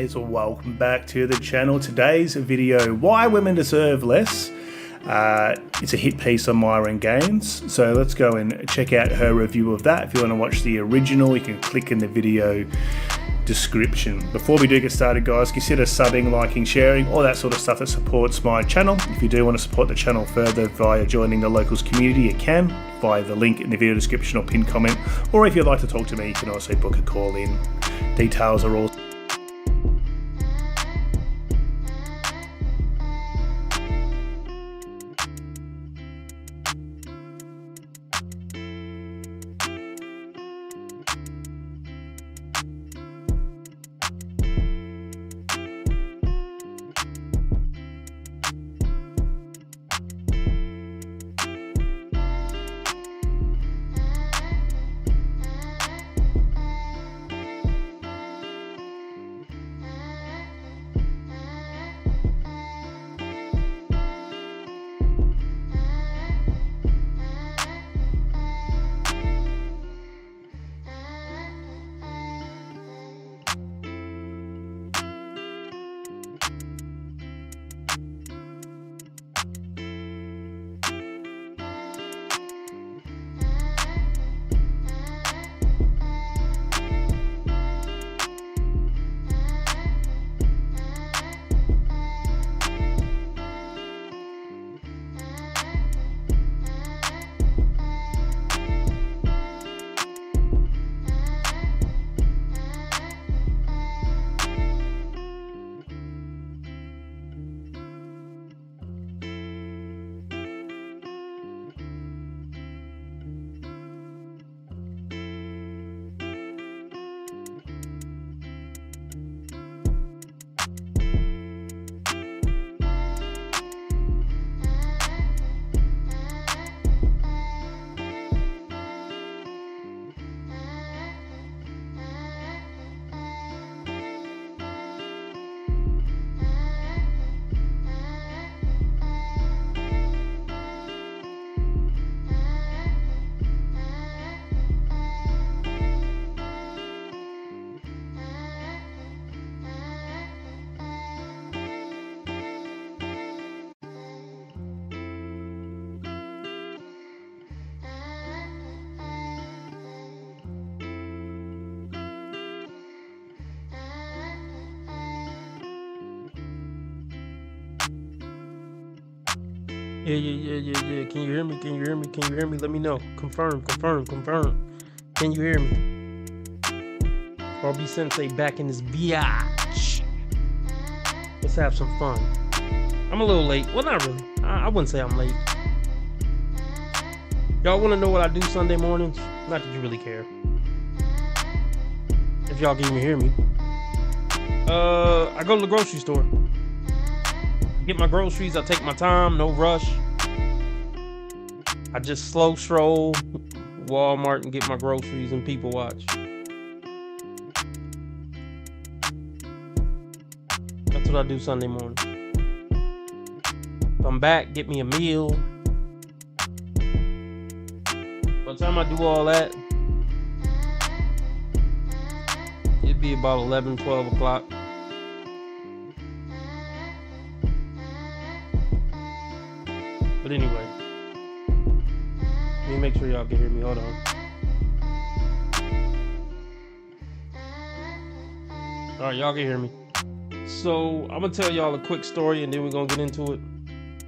guys, welcome back to the channel. Today's video, why women deserve less. It's a hit piece on Myron Gaines, so let's go and check out her review of that. If you want to watch the original, you can click in the video description. Before we do get started, guys, consider subbing, liking, sharing, all that sort of stuff that supports my channel. If you do want to support the channel further via joining the locals community, you can via the link in the video description or pinned comment, or if you'd like to talk to me, you can also book a call in. Details are all Yeah. Can you hear me? Can you hear me? Can you hear me? Let me know. Confirm. Can you hear me? RB Sensei back in this biatch. Let's have some fun. I'm a little late. Well, not really. I wouldn't say I'm late. Y'all want to know what I do Sunday mornings? Not that you really care. If y'all can even hear me. I go to the grocery store. Get my groceries, I take my time, no rush. I just slow stroll Walmart and get my groceries and people watch. That's what I do Sunday morning. Come back, get me a meal. By the time I do all that, it'd be about 11, 12 o'clock. But anyway, let me make sure y'all can hear me. Hold on. All right, y'all can hear me. So I'm gonna tell y'all a quick story, and then we're gonna get into it.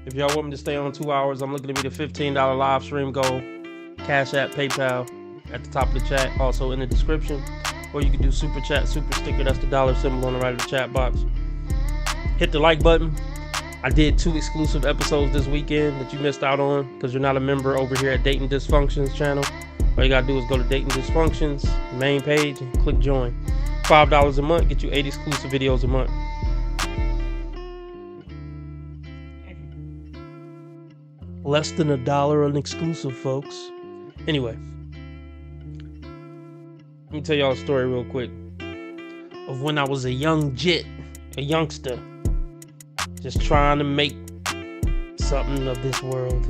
If y'all want me to stay on 2 hours, I'm looking to meet a $15 live stream goal. Cash App, PayPal at the top of the chat, also in the description. Or you can do super chat, super sticker. That's the dollar symbol on the right of the chat box. Hit the like button. I did 2 exclusive episodes this weekend that you missed out on because you're not a member over here at Dating Dysfunctions channel. All you gotta do is go to Dating Dysfunctions main page and click join. $5 a month, get you 8 exclusive videos a month. Less than $1 an exclusive, folks. Anyway, let me tell y'all a story real quick of when I was a young jit, a youngster. Just trying to make something of this world.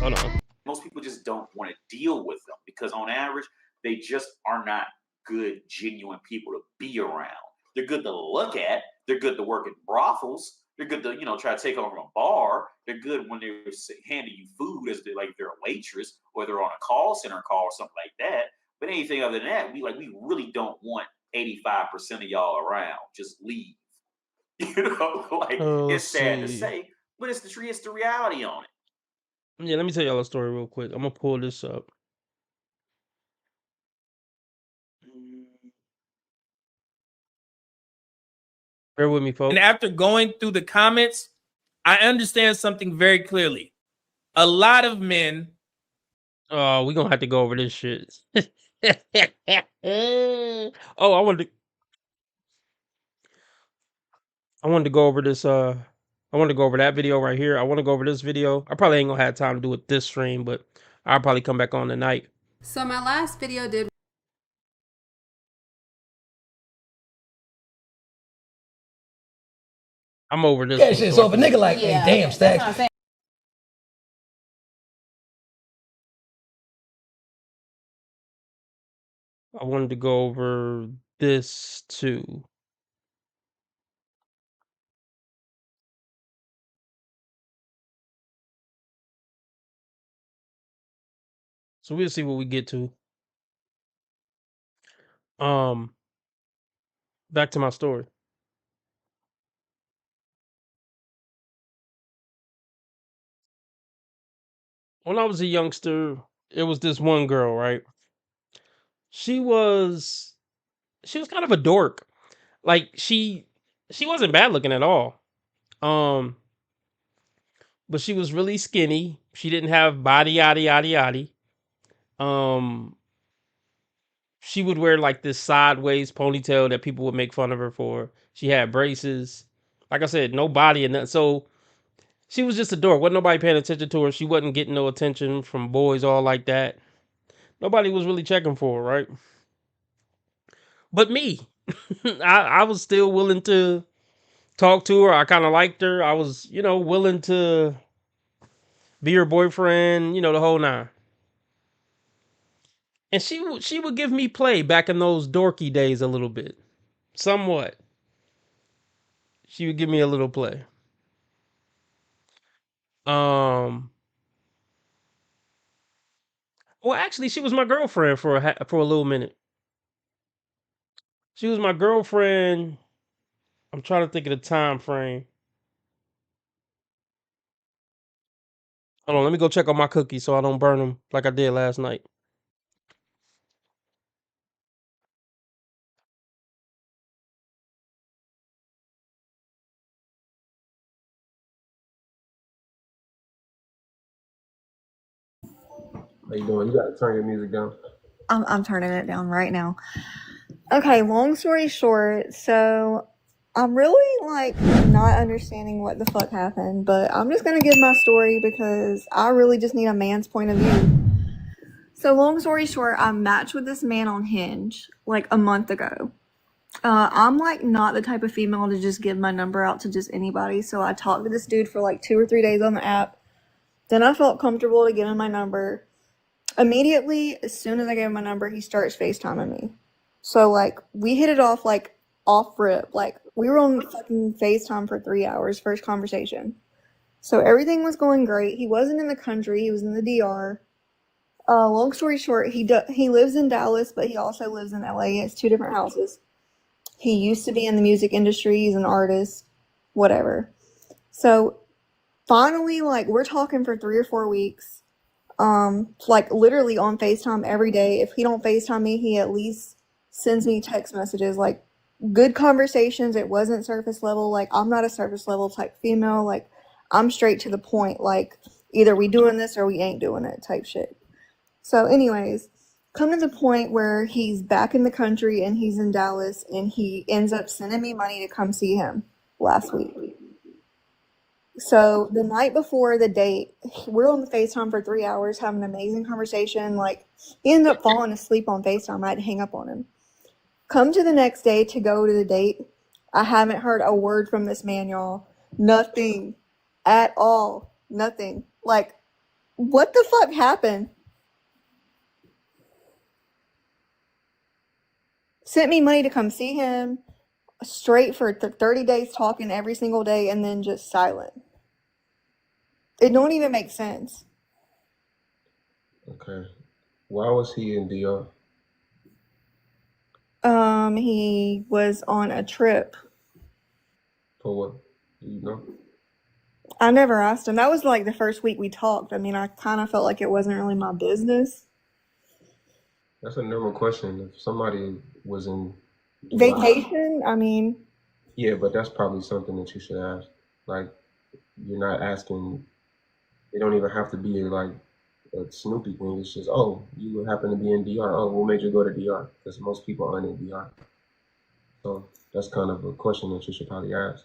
Hold on. Most people just don't want to deal with them because on average, they just are not good, genuine people to be around. They're good to look at. They're good to work in brothels. They're good to try to take over a bar. They're good when they're handing you food as they're a waitress or they're on a call center call or something like that. But anything other than that, we really don't want 85% of y'all around. Just leave. Let's It's sad to see. say, but it's the reality on it. Yeah, let me tell y'all a story real quick. I'm gonna pull this up. Bear with me, folks. And after going through the comments, I understand something very clearly. A lot of men. Oh, we're gonna have to go over this shit. Oh, I wanted to go over this. I wanted to go over that video right here. I want to go over this video. I probably ain't gonna have time to do it this stream, but I'll probably come back on tonight. So my last video did. I'm over this. Yeah, shit. So if a nigga like, hey, damn, Stacks. I wanted to go over this too. So we'll see what we get to. Back to my story. When I was a youngster, it was this one girl, right? She was kind of a dork. Like she wasn't bad looking at all. Um, but she was really skinny. She didn't have body yaddy yaddy yaddy. She would wear like this sideways ponytail that people would make fun of her for. She had braces. Like I said, no body and nothing. So she was just a dork. Wasn't nobody paying attention to her. She wasn't getting no attention from boys all like that. Nobody was really checking for her, right? But me. I was still willing to talk to her. I kind of liked her. I was, willing to be her boyfriend, the whole nine. And she would give me play back in those dorky days a little bit. Somewhat. She would give me a little play. Well, actually, she was my girlfriend for a little minute. She was my girlfriend. I'm trying to think of the time frame. Hold on, let me go check on my cookies so I don't burn them like I did last night. How you doing? You gotta turn your music down. I'm turning it down right now. Okay, long story short, so I'm really like not understanding what the fuck happened, but I'm just gonna give my story because I really just need a man's point of view. So long story short, I matched with this man on Hinge like a month ago. I'm like not the type of female to just give my number out to just anybody, so I talked to this dude for like 2 or 3 days on the app. Then I felt comfortable to give him my number. Immediately, as soon as I gave him my number, he starts FaceTiming me. So, like, we hit it off, like, off rip. Like, we were on fucking FaceTime for 3 hours, first conversation. So, everything was going great. He wasn't in the country, he was in the DR. Long story short, he lives in Dallas, but he also lives in LA. He has 2 different houses. He used to be in the music industry, he's an artist, whatever. So, finally, like, we're talking for 3 or 4 weeks. Like literally on FaceTime every day. If he don't FaceTime me, he at least sends me text messages, like good conversations. It wasn't surface level. Like I'm not a surface level type female. Like I'm straight to the point. Like either we doing this or we ain't doing it type shit. So anyways, come to the point where he's back in the country and he's in Dallas and he ends up sending me money to come see him last week. So the night before the date, we're on the FaceTime for 3 hours, having an amazing conversation. Like, he ended up falling asleep on FaceTime. I had to hang up on him. Come to the next day to go to the date. I haven't heard a word from this man, y'all. Nothing at all. Nothing. Like, what the fuck happened? Sent me money to come see him. straight for 30 days talking every single day and then just silent. It don't even make sense. Okay. Why was he in DR? He was on a trip. For what? Do you know? I never asked him. That was like the first week we talked. I mean, I kind of felt like it wasn't really my business. That's a normal question. If somebody was in DR, Vacation, I mean, yeah, but that's probably something that you should ask. Like, you're not asking. It don't even have to be like a Snoopy thing. It's just, oh, you happen to be in DR. Oh, what made you go to DR? Because most people aren't in DR. So that's kind of a question that you should probably ask.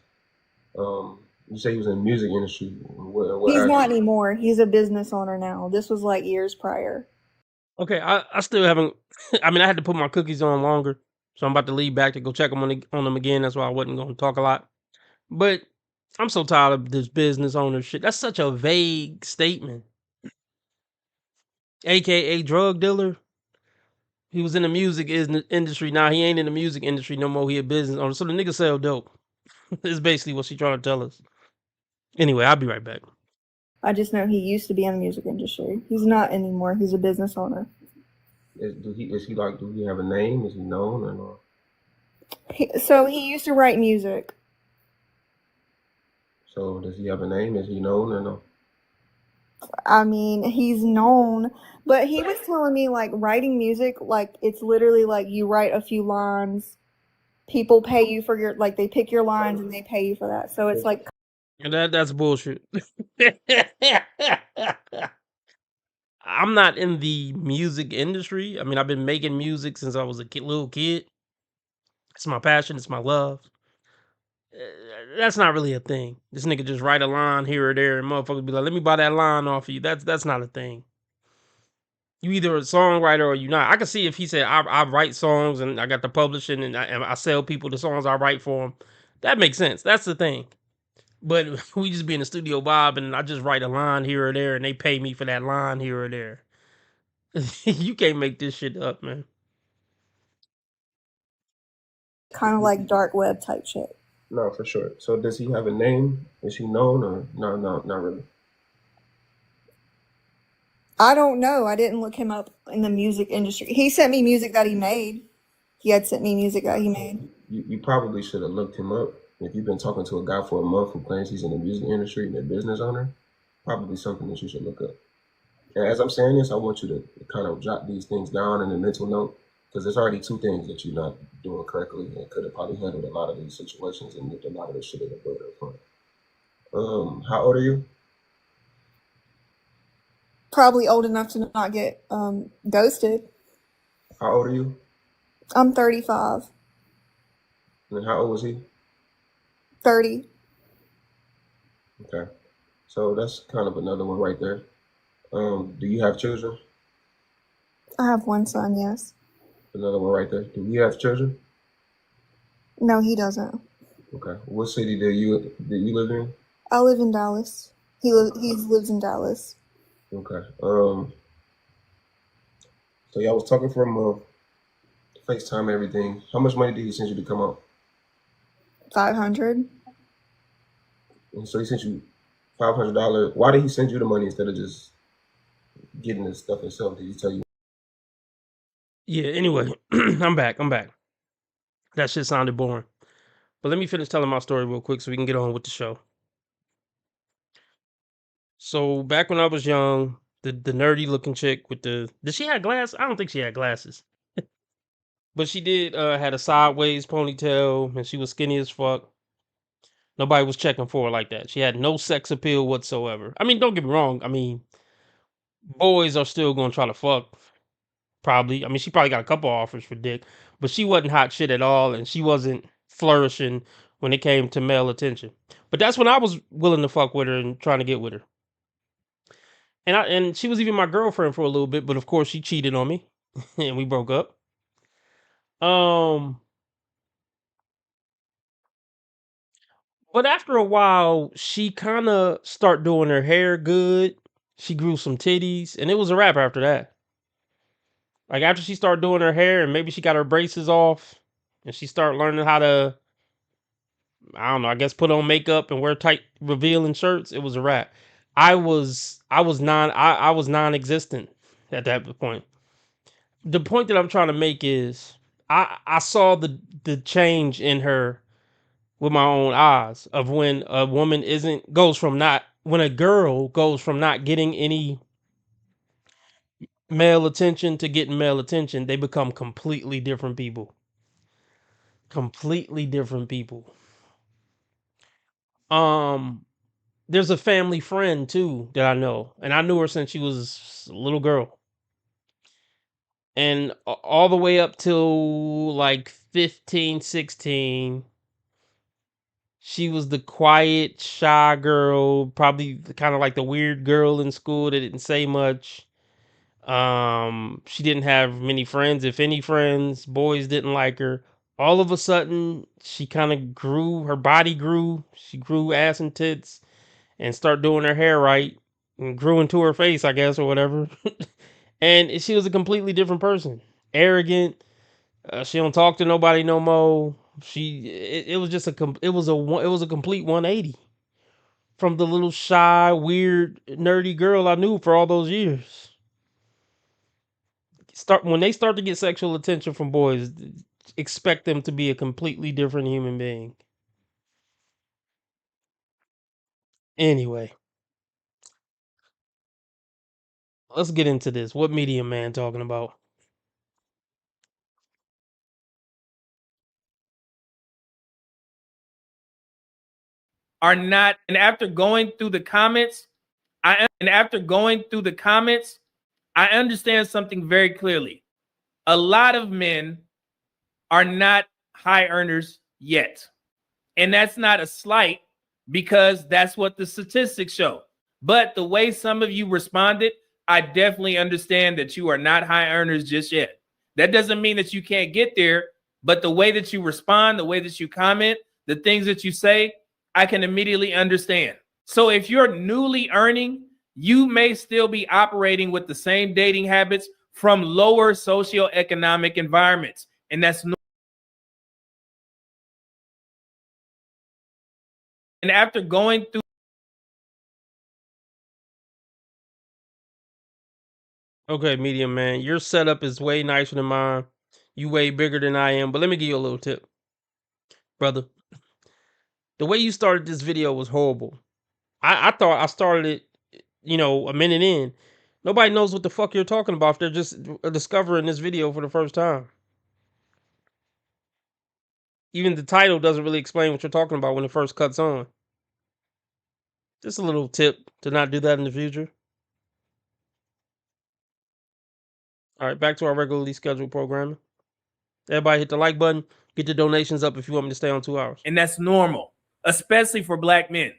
You say he was in the music industry. What he's not aspect? anymore. He's a business owner now. This was like years prior. Okay, I still haven't. I mean, I had to put my cookies on longer, so I'm about to leave back to go check on them again. That's why I wasn't going to talk a lot. But I'm so tired of this business owner shit. That's such a vague statement. AKA drug dealer. He was in the music industry. Now he ain't in the music industry no more. He a business owner. So the nigga sell dope. Is basically what she trying to tell us. Anyway, I'll be right back. I just know he used to be in the music industry. He's not anymore. He's a business owner. Do he have a name? Is he known or not? So he used to write music. So does he have a name? Is he known or no? I mean, he's known, but he was telling me like writing music, like it's literally like you write a few lines, people pay you for your, like they pick your lines and they pay you for that. So it's like, And that's bullshit. I'm not in the music industry. I mean, I've been making music since I was a little kid. It's my passion. It's my love. That's not really a thing. This nigga just write a line here or there, and motherfuckers be like, "Let me buy that line off of you." That's not a thing. You either a songwriter or you not. I can see if he said I write songs and I got the publishing and I sell people the songs I write for them. That makes sense. That's the thing. But we just be in the studio, Bob, and I just write a line here or there, and they pay me for that line here or there. You can't make this shit up, man. kind of like dark web type shit. No, for sure. So does he have a name? Is he known or no? No, not really. I don't know. I didn't look him up in the music industry. He sent me music that he made. He had sent me music that he made. You probably should have looked him up. If you've been talking to a guy for a month who claims he's in the music industry and a business owner, probably something that you should look up. And as I'm saying this, I want you to kind of jot these things down in a mental note because there's already two things that you're not doing correctly and could have probably handled a lot of these situations and nipped a lot of this shit in the bud up front. How old are you? Probably old enough to not get ghosted. How old are you? I'm 35. And how old was he? 30. Okay. So that's kind of another one right there. Do you have children? I have one son, yes. Another one right there. Do you have children? No, he doesn't. Okay. What city do you live in? I live in Dallas. He lives in Dallas. Okay. So y'all was talking for a month, FaceTime, everything. How much money did he send you to come out? 500. And so he sent you $500. Why did he send you the money instead of just getting the stuff himself? Did he tell you? Yeah, anyway, I'm back. That shit sounded boring. But let me finish telling my story real quick so we can get on with the show. So back when I was young, the nerdy looking chick with did she have glasses? I don't think she had glasses. But she did had a sideways ponytail and she was skinny as fuck. Nobody was checking for her like that. She had no sex appeal whatsoever. I mean, don't get me wrong. I mean, boys are still gonna try to fuck. Probably. I mean, she probably got a couple offers for dick, but she wasn't hot shit at all, and she wasn't flourishing when it came to male attention. But that's when I was willing to fuck with her and trying to get with her. And she was even my girlfriend for a little bit, but of course she cheated on me, and we broke up. Um, but after a while, she kind of start doing her hair good. She grew some titties, and it was a wrap after that. Like after she started doing her hair, and maybe she got her braces off, and she started learning how to I don't know, I guess put on makeup and wear tight revealing shirts, it was a wrap. I was non-existent at that point. The point that I'm trying to make is I saw the change in her with my own eyes of when a woman goes from not when a girl goes from not getting any male attention to getting male attention, they become completely different people. Completely different people. There's a family friend too that I know, and I knew her since she was a little girl. And all the way up till like 15, 16, she was the quiet, shy girl, probably kind of like the weird girl in school that didn't say much. She didn't have many friends, if any friends. Boys didn't like her. All of a sudden, she kind of grew. Her body grew. She grew ass and tits, and started doing her hair right, and grew into her face, I guess, or whatever. And she was a completely different person. Arrogant. She don't talk to nobody no more. It was just it was a complete 180 from the little shy, weird, nerdy girl I knew for all those years. When they start to get sexual attention from boys, expect them to be a completely different human being. Anyway, let's get into this. What Medium Man talking about? Are not, and after going through the comments, I understand something very clearly. A lot of men are not high earners yet. And that's not a slight, because that's what the statistics show. But the way some of you responded, I definitely understand that you are not high earners just yet. That doesn't mean that you can't get there, but the way that you respond, the way that you comment, the things that you say, I can immediately understand. So if you're newly earning, you may still be operating with the same dating habits from lower socioeconomic environments. And that's and after going through. Okay, Medium Man, your setup is way nicer than mine. You way bigger than I am. But let me give you a little tip, brother. The way you started this video was horrible. I thought I started it, a minute in. Nobody knows what the fuck you're talking about if they're just discovering this video for the first time. Even the title doesn't really explain what you're talking about when it first cuts on. Just a little tip to not do that in the future. All right, back to our regularly scheduled programming. Everybody hit the like button. Get the donations up if you want me to stay on 2 hours. And that's normal, especially for black men.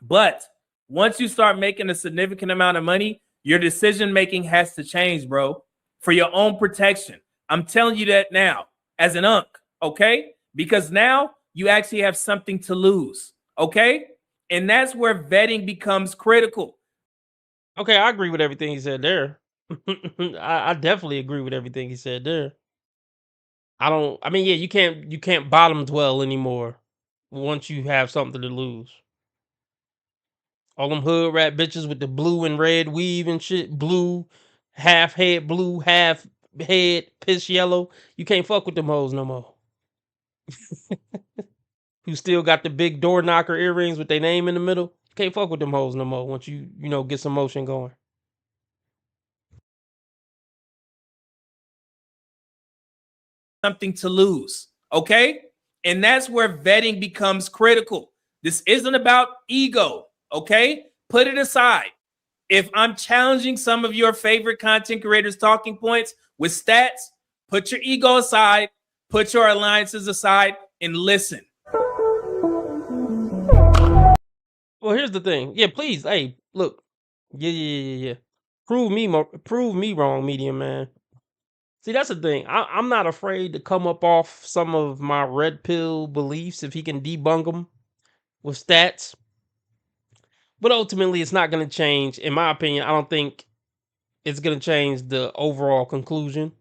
But once you start making a significant amount of money, your decision making has to change, bro, for your own protection. I'm telling you that now as an unk, okay? Because now you actually have something to lose, okay? And that's where vetting becomes critical. Okay, I agree with everything he said there. I definitely agree with everything he said there. I mean, yeah, you can't bottom dwell anymore once you have something to lose. All them hood rat bitches with the blue and red weave and shit, blue, half head blue, half head piss yellow. You can't fuck with them hoes no more. Who still got the big door knocker earrings with their name in the middle. Can't fuck with them hoes no more once you get some motion going. Something to lose, okay? And that's where vetting becomes critical. This isn't about ego, okay? Put it aside. If I'm challenging some of your favorite content creators' talking points with stats, put your ego aside, put your alliances aside, and listen. Well, here's the thing. Yeah, please. Hey, look. Yeah. Prove me wrong, Medium Man. See, that's the thing. I'm not afraid to come up off some of my red pill beliefs if he can debunk them with stats. But ultimately, it's not going to change. In my opinion, I don't think it's going to change the overall conclusion.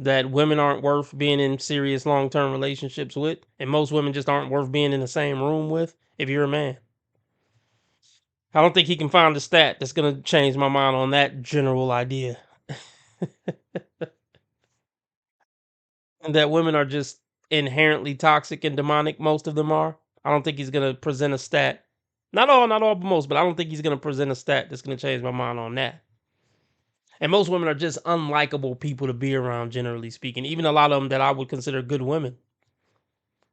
that women aren't worth being in serious long-term relationships with, and most women just aren't worth being in the same room with if you're a man. I don't think he can find a stat that's going to change my mind on that general idea. And that women are just inherently toxic and demonic, most of them are. I don't think he's going to present a stat. Not all, but most, but I don't think he's going to present a stat that's going to change my mind on that. And most women are just unlikable people to be around, generally speaking. Even a lot of them that I would consider good women.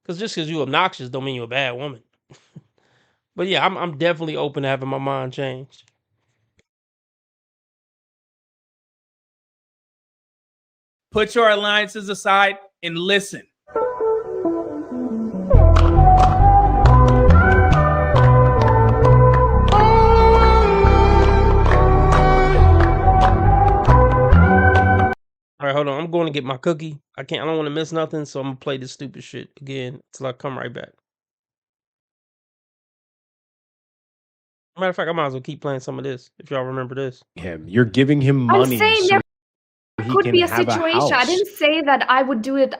Because just because you're obnoxious don't mean you're a bad woman. But yeah, I'm definitely open to having my mind changed. Put your alliances aside and listen. All right, hold on. I'm going to get my cookie. I don't want to miss nothing, so I'm gonna play this stupid shit again until I come right back. Matter of fact, I might as well keep playing some of this if y'all remember this. You're giving him money. I'm saying so there he could can be a have situation. I house. didn't say that I would do it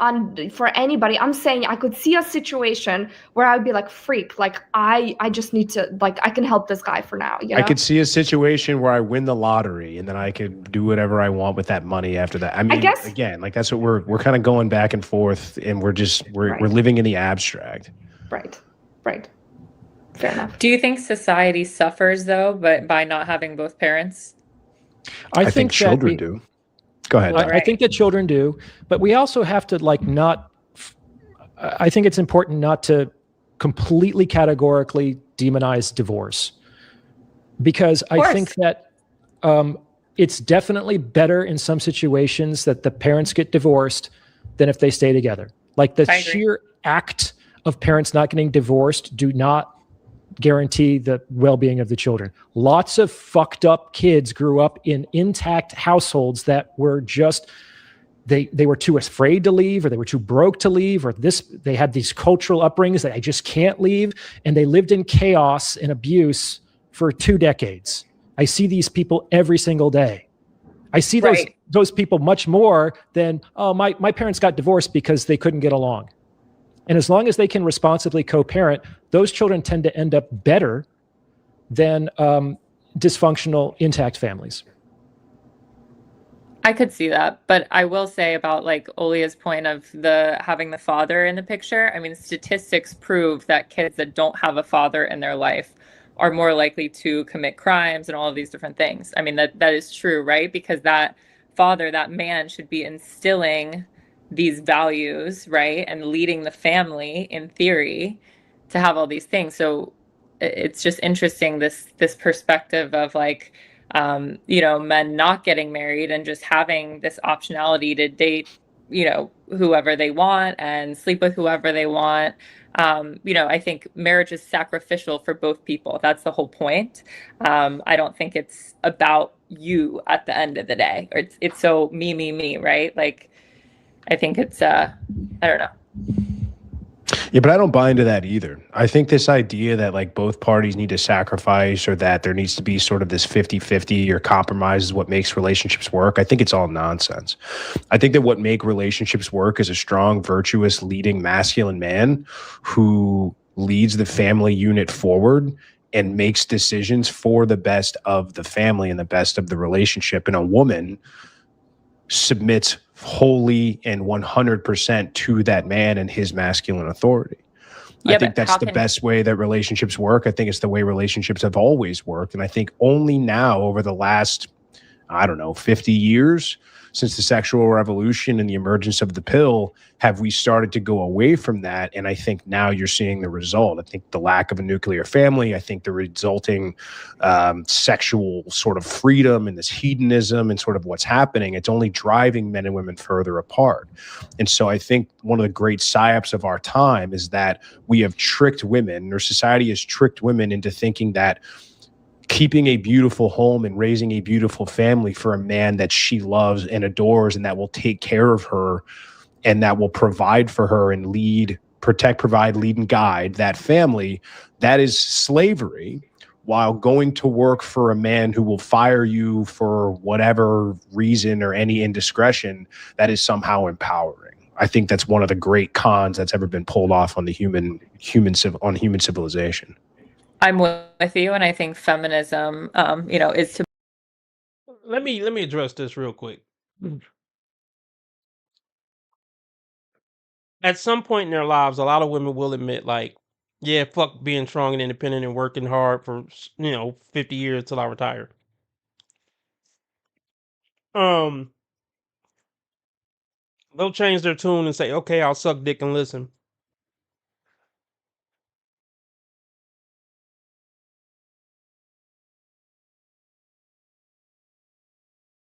for anybody. I'm saying I could see a situation where I'd be like, freak, like I just need to, like, I can help this guy for now. You know? I could see a situation where I win the lottery and then I could do whatever I want with that money after that. I mean, guess- again, like that's what we're kind of going back and forth, and we're living in the abstract. Right. Fair enough. Do you think society suffers though, but by not having both parents? I think children do. Go ahead. I think that children do, but we also have to I think it's important not to completely categorically demonize divorce, because I think that it's definitely better in some situations that the parents get divorced than if they stay together. Like the sheer act of parents not getting divorced do not guarantee the well-being of the children. Lots of fucked up kids grew up in intact households that were just they were too afraid to leave, or they were too broke to leave, or they had these cultural upbringings that I just can't leave, and they lived in chaos and abuse for 2 decades. I see these people every single day. I see those people much more than, oh, my parents got divorced because they couldn't get along. And as long as they can responsibly co-parent, those children tend to end up better than dysfunctional, intact families. I could see that, but I will say about like Olia's point of having the father in the picture. I mean, statistics prove that kids that don't have a father in their life are more likely to commit crimes and all of these different things. I mean, that is true, right? Because that father, that man, should be instilling these values, right, and leading the family in theory to have all these things. So it's just interesting, this perspective of like men not getting married and just having this optionality to date whoever they want and sleep with whoever they want. I think marriage is sacrificial for both people. That's the whole point. I don't think it's about you at the end of the day, or it's so me, right? Like, I think it's, I don't know. Yeah, but I don't buy into that either. I think this idea that like both parties need to sacrifice, or that there needs to be sort of this 50-50 or compromise is what makes relationships work. I think it's all nonsense. I think that what make relationships work is a strong, virtuous, leading masculine man who leads the family unit forward and makes decisions for the best of the family and the best of the relationship. And a woman submits wholly and 100% to that man and his masculine authority. Yeah, I think that's the best way that relationships work. I think it's the way relationships have always worked. And I think only now, over the last, 50 years, since the sexual revolution and the emergence of the pill, have we started to go away from that. And I think now you're seeing the result. I think the lack of a nuclear family, I think the resulting sexual sort of freedom and this hedonism and sort of what's happening, it's only driving men and women further apart. And so I think one of the great psyops of our time is that we have tricked women, or society has tricked women into thinking that keeping a beautiful home and raising a beautiful family for a man that she loves and adores and that will take care of her and that will provide for her and lead, protect, provide, lead, and guide that family, that is slavery, while going to work for a man who will fire you for whatever reason or any indiscretion, that is somehow empowering. I think that's one of the great cons that's ever been pulled off on the human civilization. I'm with you, and I think feminism, is to. Let me address this real quick. At some point in their lives, a lot of women will admit, like, yeah, fuck being strong and independent and working hard for 50 years till I retire. They'll change their tune and say, okay, I'll suck dick and listen.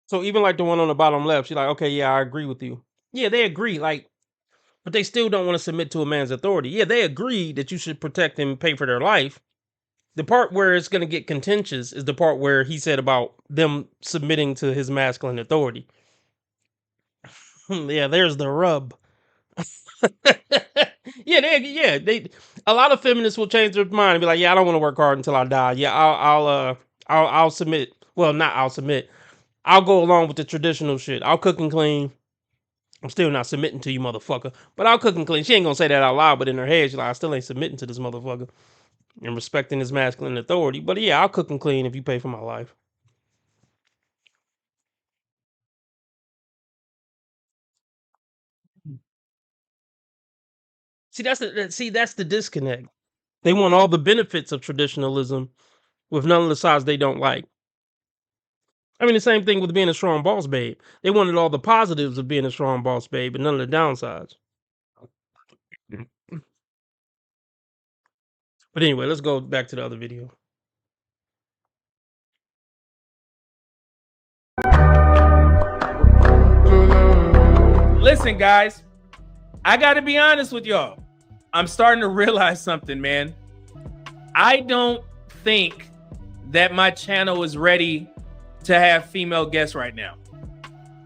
So even like the one on the bottom left, she's like, okay, yeah, I agree with you. Yeah, they agree, like, but they still don't want to submit to a man's authority. Yeah, they agree that you should protect and pay for their life. The part where it's going to get contentious is the part where he said about them submitting to his masculine authority. Yeah, there's the rub. They a lot of feminists will change their mind and be like, yeah, I don't want to work hard until I die. Yeah, I'll submit. Well, not I'll submit. I'll go along with the traditional shit. I'll cook and clean. I'm still not submitting to you, motherfucker. But I'll cook and clean. She ain't gonna say that out loud, but in her head, she's like, I still ain't submitting to this motherfucker and respecting his masculine authority. But yeah, I'll cook and clean if you pay for my life. That's the disconnect. They want all the benefits of traditionalism with none of the sides they don't like. I mean, the same thing with being a strong boss babe. They wanted all the positives of being a strong boss babe, but none of the downsides. But anyway, let's go back to the other video. Listen, guys, I got to be honest with y'all. I'm starting to realize something, man. I don't think that my channel is ready to have female guests right now.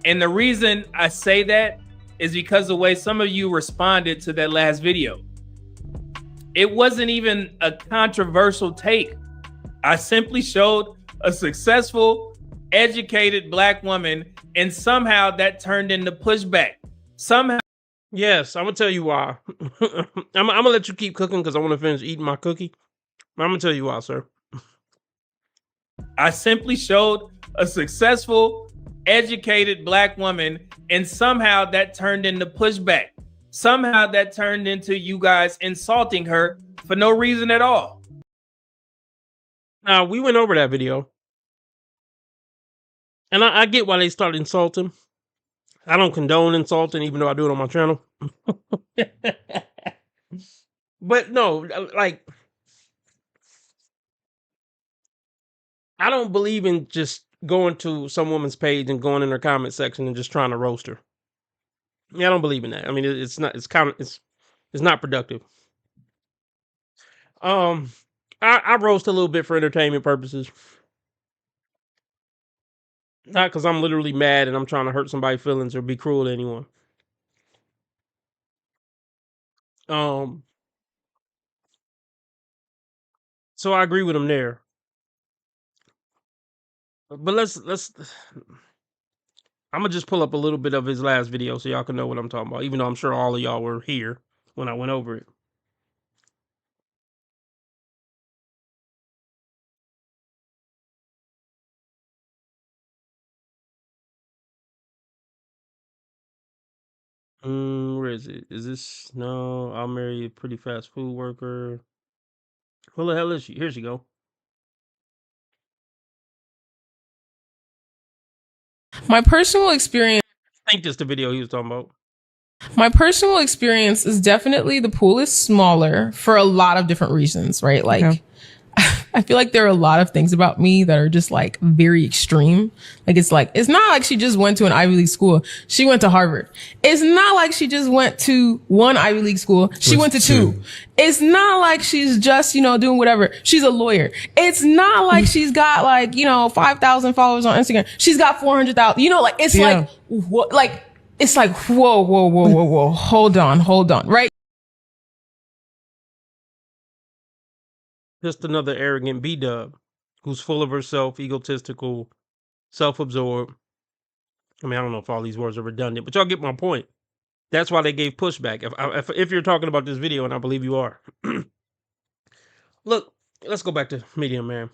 And the reason I say that is because of the way some of you responded to that last video. It wasn't even a controversial take. I simply showed a successful, educated Black woman, and somehow that turned into pushback. Somehow. Yes, I'm gonna tell you why. I'm gonna let you keep cooking because I want to finish eating my cookie. I'm gonna tell you why, sir. I simply showed a successful, educated Black woman, and somehow that turned into pushback. Somehow that turned into you guys insulting her for no reason at all. Now, we went over that video. And I get why they started insulting. I don't condone insulting, even though I do it on my channel. But no, like, I don't believe in just going to some woman's page and going in her comment section and just trying to roast her. Yeah, I don't believe in that. I mean, it's not productive. I roast a little bit for entertainment purposes. Not because I'm literally mad and I'm trying to hurt somebody's feelings or be cruel to anyone. So I agree with him there. But let's I'm gonna just pull up a little bit of his last video so y'all can know what I'm talking about, even though I'm sure all of y'all were here when I went over it. Where is it? Is this no? I'll marry a pretty fast food worker. Where the hell is she? Here she go. My personal experience. I think this the video he was talking about. My personal experience is definitely the pool is smaller for a lot of different reasons, right? Like, okay. I feel like there are a lot of things about me that are just like very extreme. Like, it's not like she just went to an Ivy League school. She went to Harvard. It's not like she just went to one Ivy League school. She went to two. It's not like she's just, doing whatever. She's a lawyer. It's not like she's got 5,000 followers on Instagram. She's got 400,000, it's like, what, like, it's like, whoa. Hold on. Right. Just another arrogant B-dub who's full of herself, egotistical, self-absorbed. I mean, I don't know if all these words are redundant, but y'all get my point. That's why they gave pushback. If you're talking about this video, and I believe you are. Look, let's go back to Medium Man.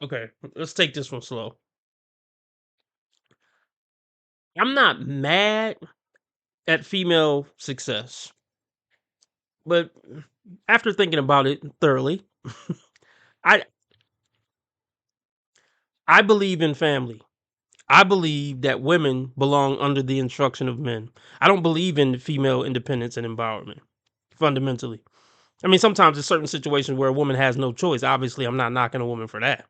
Okay, let's take this one slow. I'm not mad at female success, but after thinking about it thoroughly, I I believe in family. I believe that women belong under the instruction of men. I don't believe in female independence and empowerment fundamentally. I mean, sometimes there's certain situations where a woman has no choice. Obviously, I'm not knocking a woman for that.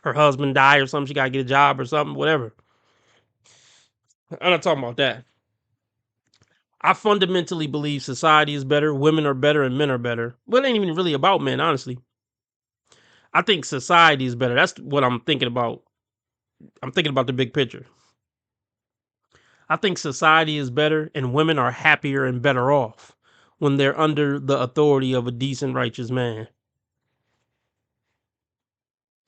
Her husband died or something, she got to get a job or something, whatever. I'm not talking about that. I fundamentally believe society is better, women are better, and men are better. Well, it ain't even really about men, honestly. I think society is better. That's what I'm thinking about. I'm thinking about the big picture. I think society is better and women are happier and better off when they're under the authority of a decent, righteous man.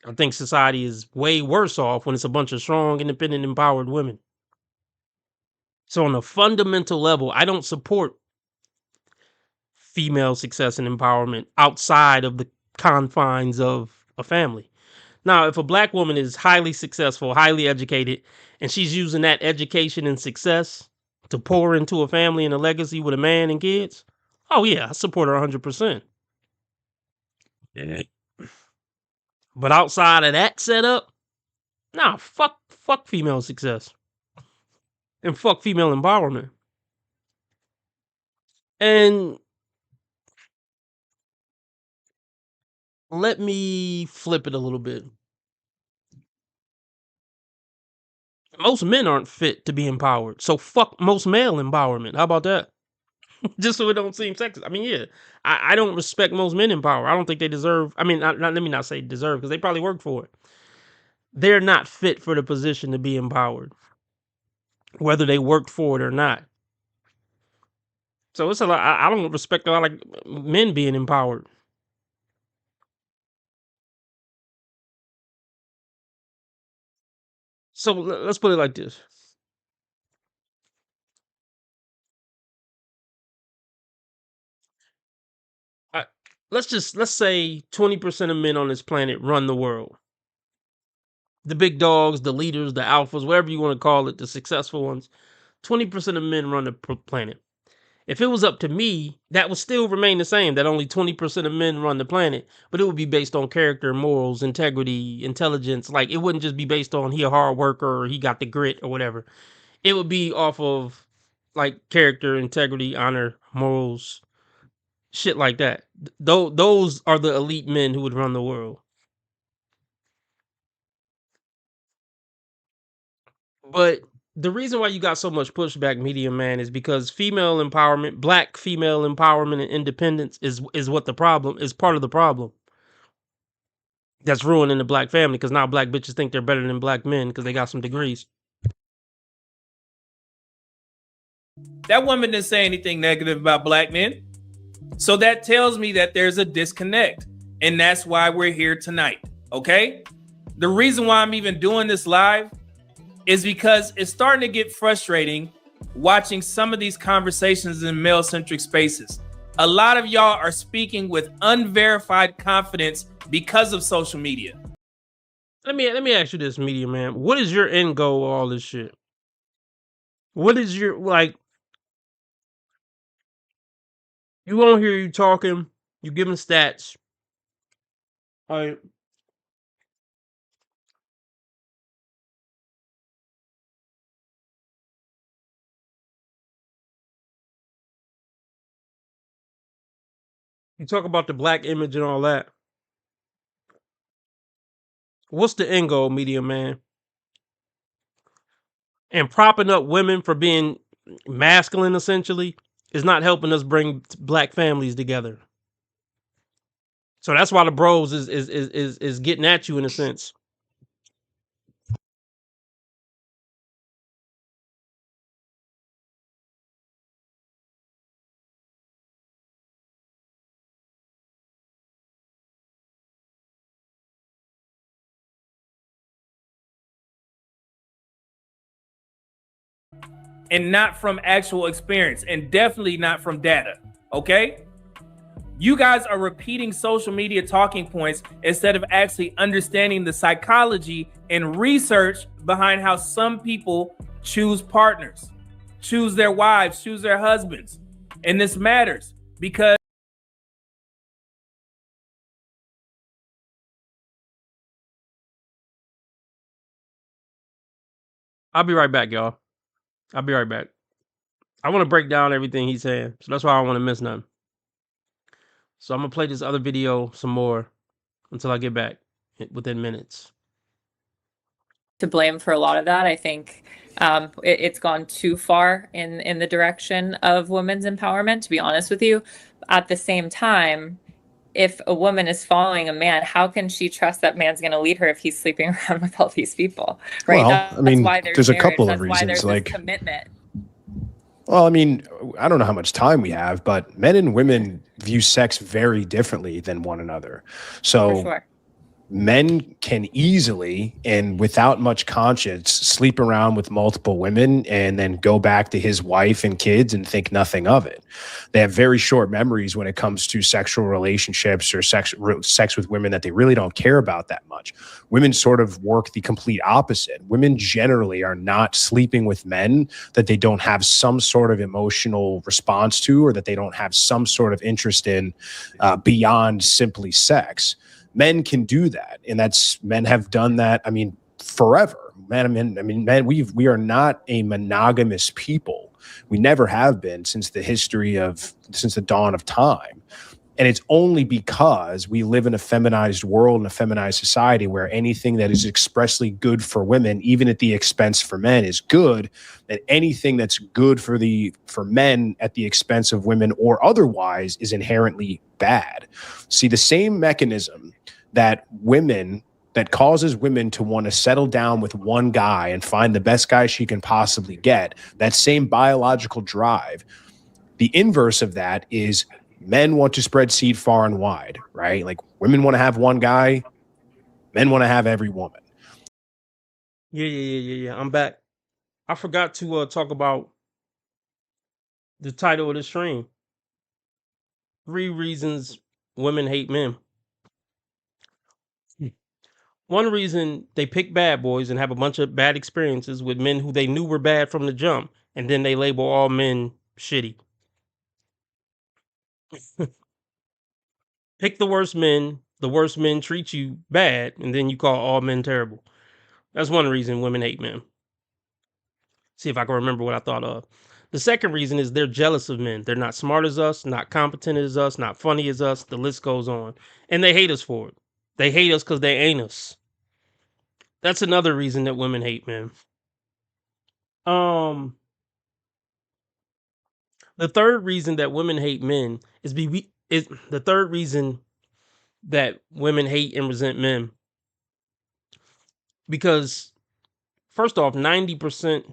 I think society is way worse off when it's a bunch of strong, independent, empowered women. So on a fundamental level, I don't support female success and empowerment outside of the confines of a family. Now, if a black woman is highly successful, highly educated, and she's using that education and success to pour into a family and a legacy with a man and kids, oh yeah, I support her 100%. Yeah. But outside of that setup, nah, fuck female success and fuck female empowerment. And let me flip it a little bit. Most men aren't fit to be empowered, so fuck most male empowerment. How about that? Just so it don't seem sexist. I mean, yeah, I don't respect most men in power. I don't think they deserve. I mean, let me not say deserve because they probably work for it. They're not fit for the position to be empowered, whether they worked for it or not. So it's a lot. I don't respect a lot of men being empowered. So let's put it like this. Let's say 20% of men on this planet run the world. The big dogs, the leaders, the alphas, whatever you want to call it, the successful ones. 20% of men run the planet. If it was up to me, that would still remain the same, that only 20% of men run the planet, but it would be based on character, morals, integrity, intelligence. Like, it wouldn't just be based on he a hard worker or he got the grit or whatever. It would be off of, like, character, integrity, honor, morals, shit like that. Those are the elite men who would run the world. But the reason why you got so much pushback, Media Man, is because female empowerment, black female empowerment and independence is what the problem is, part of the problem. That's ruining the black family because now black bitches think they're better than black men because they got some degrees. That woman didn't say anything negative about black men. So that tells me that there's a disconnect. And that's why we're here tonight. Okay? The reason why I'm even doing this live is because it's starting to get frustrating watching some of these conversations in male-centric spaces. A lot of y'all are speaking with unverified confidence because of social media. Let me ask you this, Media Man. What is your end goal with all this shit? What is your, like, you won't hear you talking, you giving stats. All right. You talk about the black image and all that. What's the end goal, Media Man? And propping up women for being masculine essentially is not helping us bring black families together. So that's why the bros is getting at you in a sense. and not from actual experience, and definitely not from data. Okay? You guys are repeating social media talking points instead of actually understanding the psychology and research behind how some people choose partners, choose their wives, choose their husbands. And this matters because I'll be right back, y'all. I'll be right back. I want to break down everything he's saying, so that's why I don't want to miss nothing. So I'm gonna play this other video some more until I get back within minutes. To blame for a lot of that. I think it's gone too far in the direction of women's empowerment, to be honest with you. At the same time, if a woman is following a man, how can she trust that man's going to lead her if he's sleeping around with all these people? Right. Well, That's I mean, why there's a marriage. couple of That's why reasons, there's like- this commitment. Well, I mean, I don't know how much time we have, but men and women view sex very differently than one another. So For sure. men can easily and without much conscience sleep around with multiple women and then go back to his wife and kids and think nothing of it. They have very short memories when it comes to sexual relationships or sex with women that they really don't care about that much. Women sort of work the complete opposite. Women generally are not sleeping with men that they don't have some sort of emotional response to, or that they don't have some sort of interest in beyond simply sex. Men can do that, and men have done that. I mean, forever. Men. We are not a monogamous people. We never have been since the dawn of time. And it's only because we live in a feminized world and a feminized society where anything that is expressly good for women, even at the expense for men, is good. And anything that's good for men at the expense of women or otherwise is inherently bad. See, the same mechanism that causes women to want to settle down with one guy and find the best guy she can possibly get, that same biological drive, the inverse of that is men want to spread seed far and wide, right? Like women want to have one guy, men want to have every woman. Yeah. I'm back. I forgot to talk about the title of the stream. 3 reasons women hate men. One reason they pick bad boys and have a bunch of bad experiences with men who they knew were bad from the jump, and then they label all men shitty. Pick the worst men treat you bad, and then you call all men terrible. That's one reason women hate men. See if I can remember what I thought of. The second reason is they're jealous of men. They're not smart as us, not competent as us, not funny as us. The list goes on. And they hate us for it. They hate us because they ain't us. That's another reason that women hate men. The third reason that women hate men is the third reason that women hate and resent men. Because first off, 90%,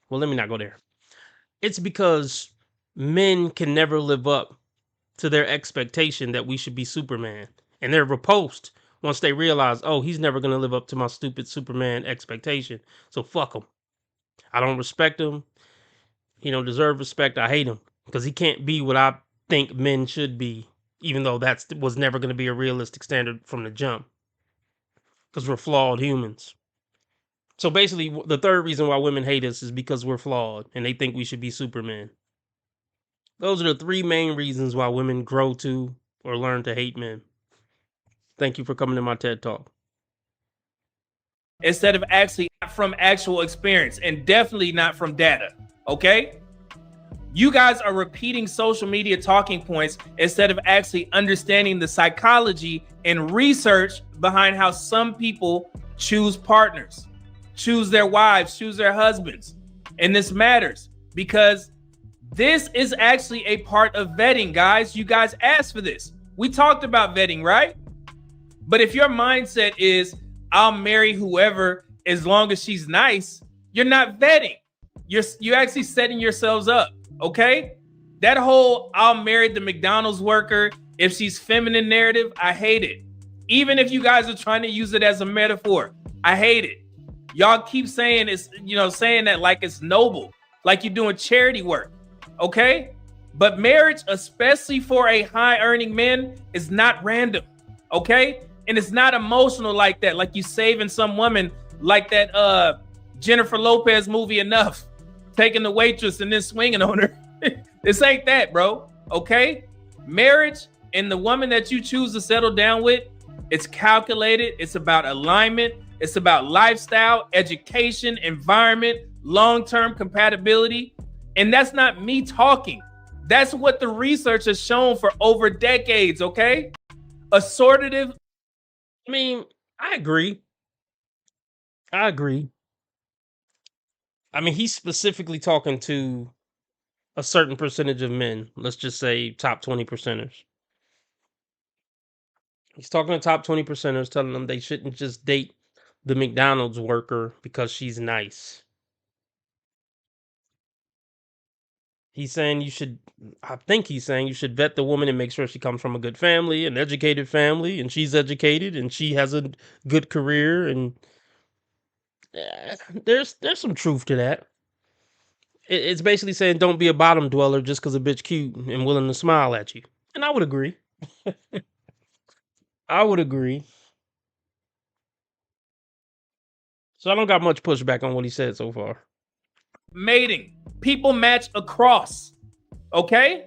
well, let me not go there. It's because men can never live up to their expectation that we should be Superman. And they're repulsed once they realize, oh, he's never going to live up to my stupid Superman expectation. So fuck him. I don't respect him. He don't deserve respect. I hate him because he can't be what I think men should be, even though that was never going to be a realistic standard from the jump, because we're flawed humans. So basically, the third reason why women hate us is because we're flawed and they think we should be Superman. Those are the 3 main reasons why women grow to or learn to hate men. Thank you for coming to my TED Talk. instead of actually from actual experience, and definitely not from data. Okay? You guys are repeating social media talking points instead of actually understanding the psychology and research behind how some people choose partners, choose their wives, choose their husbands. And this matters because this is actually a part of vetting, guys. You guys asked for this. We talked about vetting, right? But if your mindset is, I'll marry whoever as long as she's nice, you're not vetting. You're actually setting yourselves up. Okay, that whole I'll marry the McDonald's worker if she's feminine narrative, I hate it. Even if you guys are trying to use it as a metaphor, I hate it. Y'all keep saying it's, saying that like it's noble. like you're doing charity work. Okay? But marriage, especially for a high earning man, is not random. Okay? And it's not emotional like that, like you saving some woman like that Jennifer Lopez movie Enough, taking the waitress and then swinging on her. This ain't that, bro. Okay? Marriage and the woman that you choose to settle down with, it's calculated. It's about alignment. It's about lifestyle, education, environment, long-term compatibility. And that's not me talking. That's what the research has shown for over decades, okay? Assortative. I mean, I agree. I mean, he's specifically talking to a certain percentage of men. Let's just say top 20 percenters. He's talking to top 20 percenters, telling them they shouldn't just date the McDonald's worker because she's nice. He's saying I think he's saying you should vet the woman and make sure she comes from a good family, an educated family, and she's educated and she has a good career. And there's some truth to that. It's basically saying don't be a bottom dweller just because a bitch cute and willing to smile at you. And I would agree. I would agree. So I don't got much pushback on what he said so far. Mating. People match across. Okay?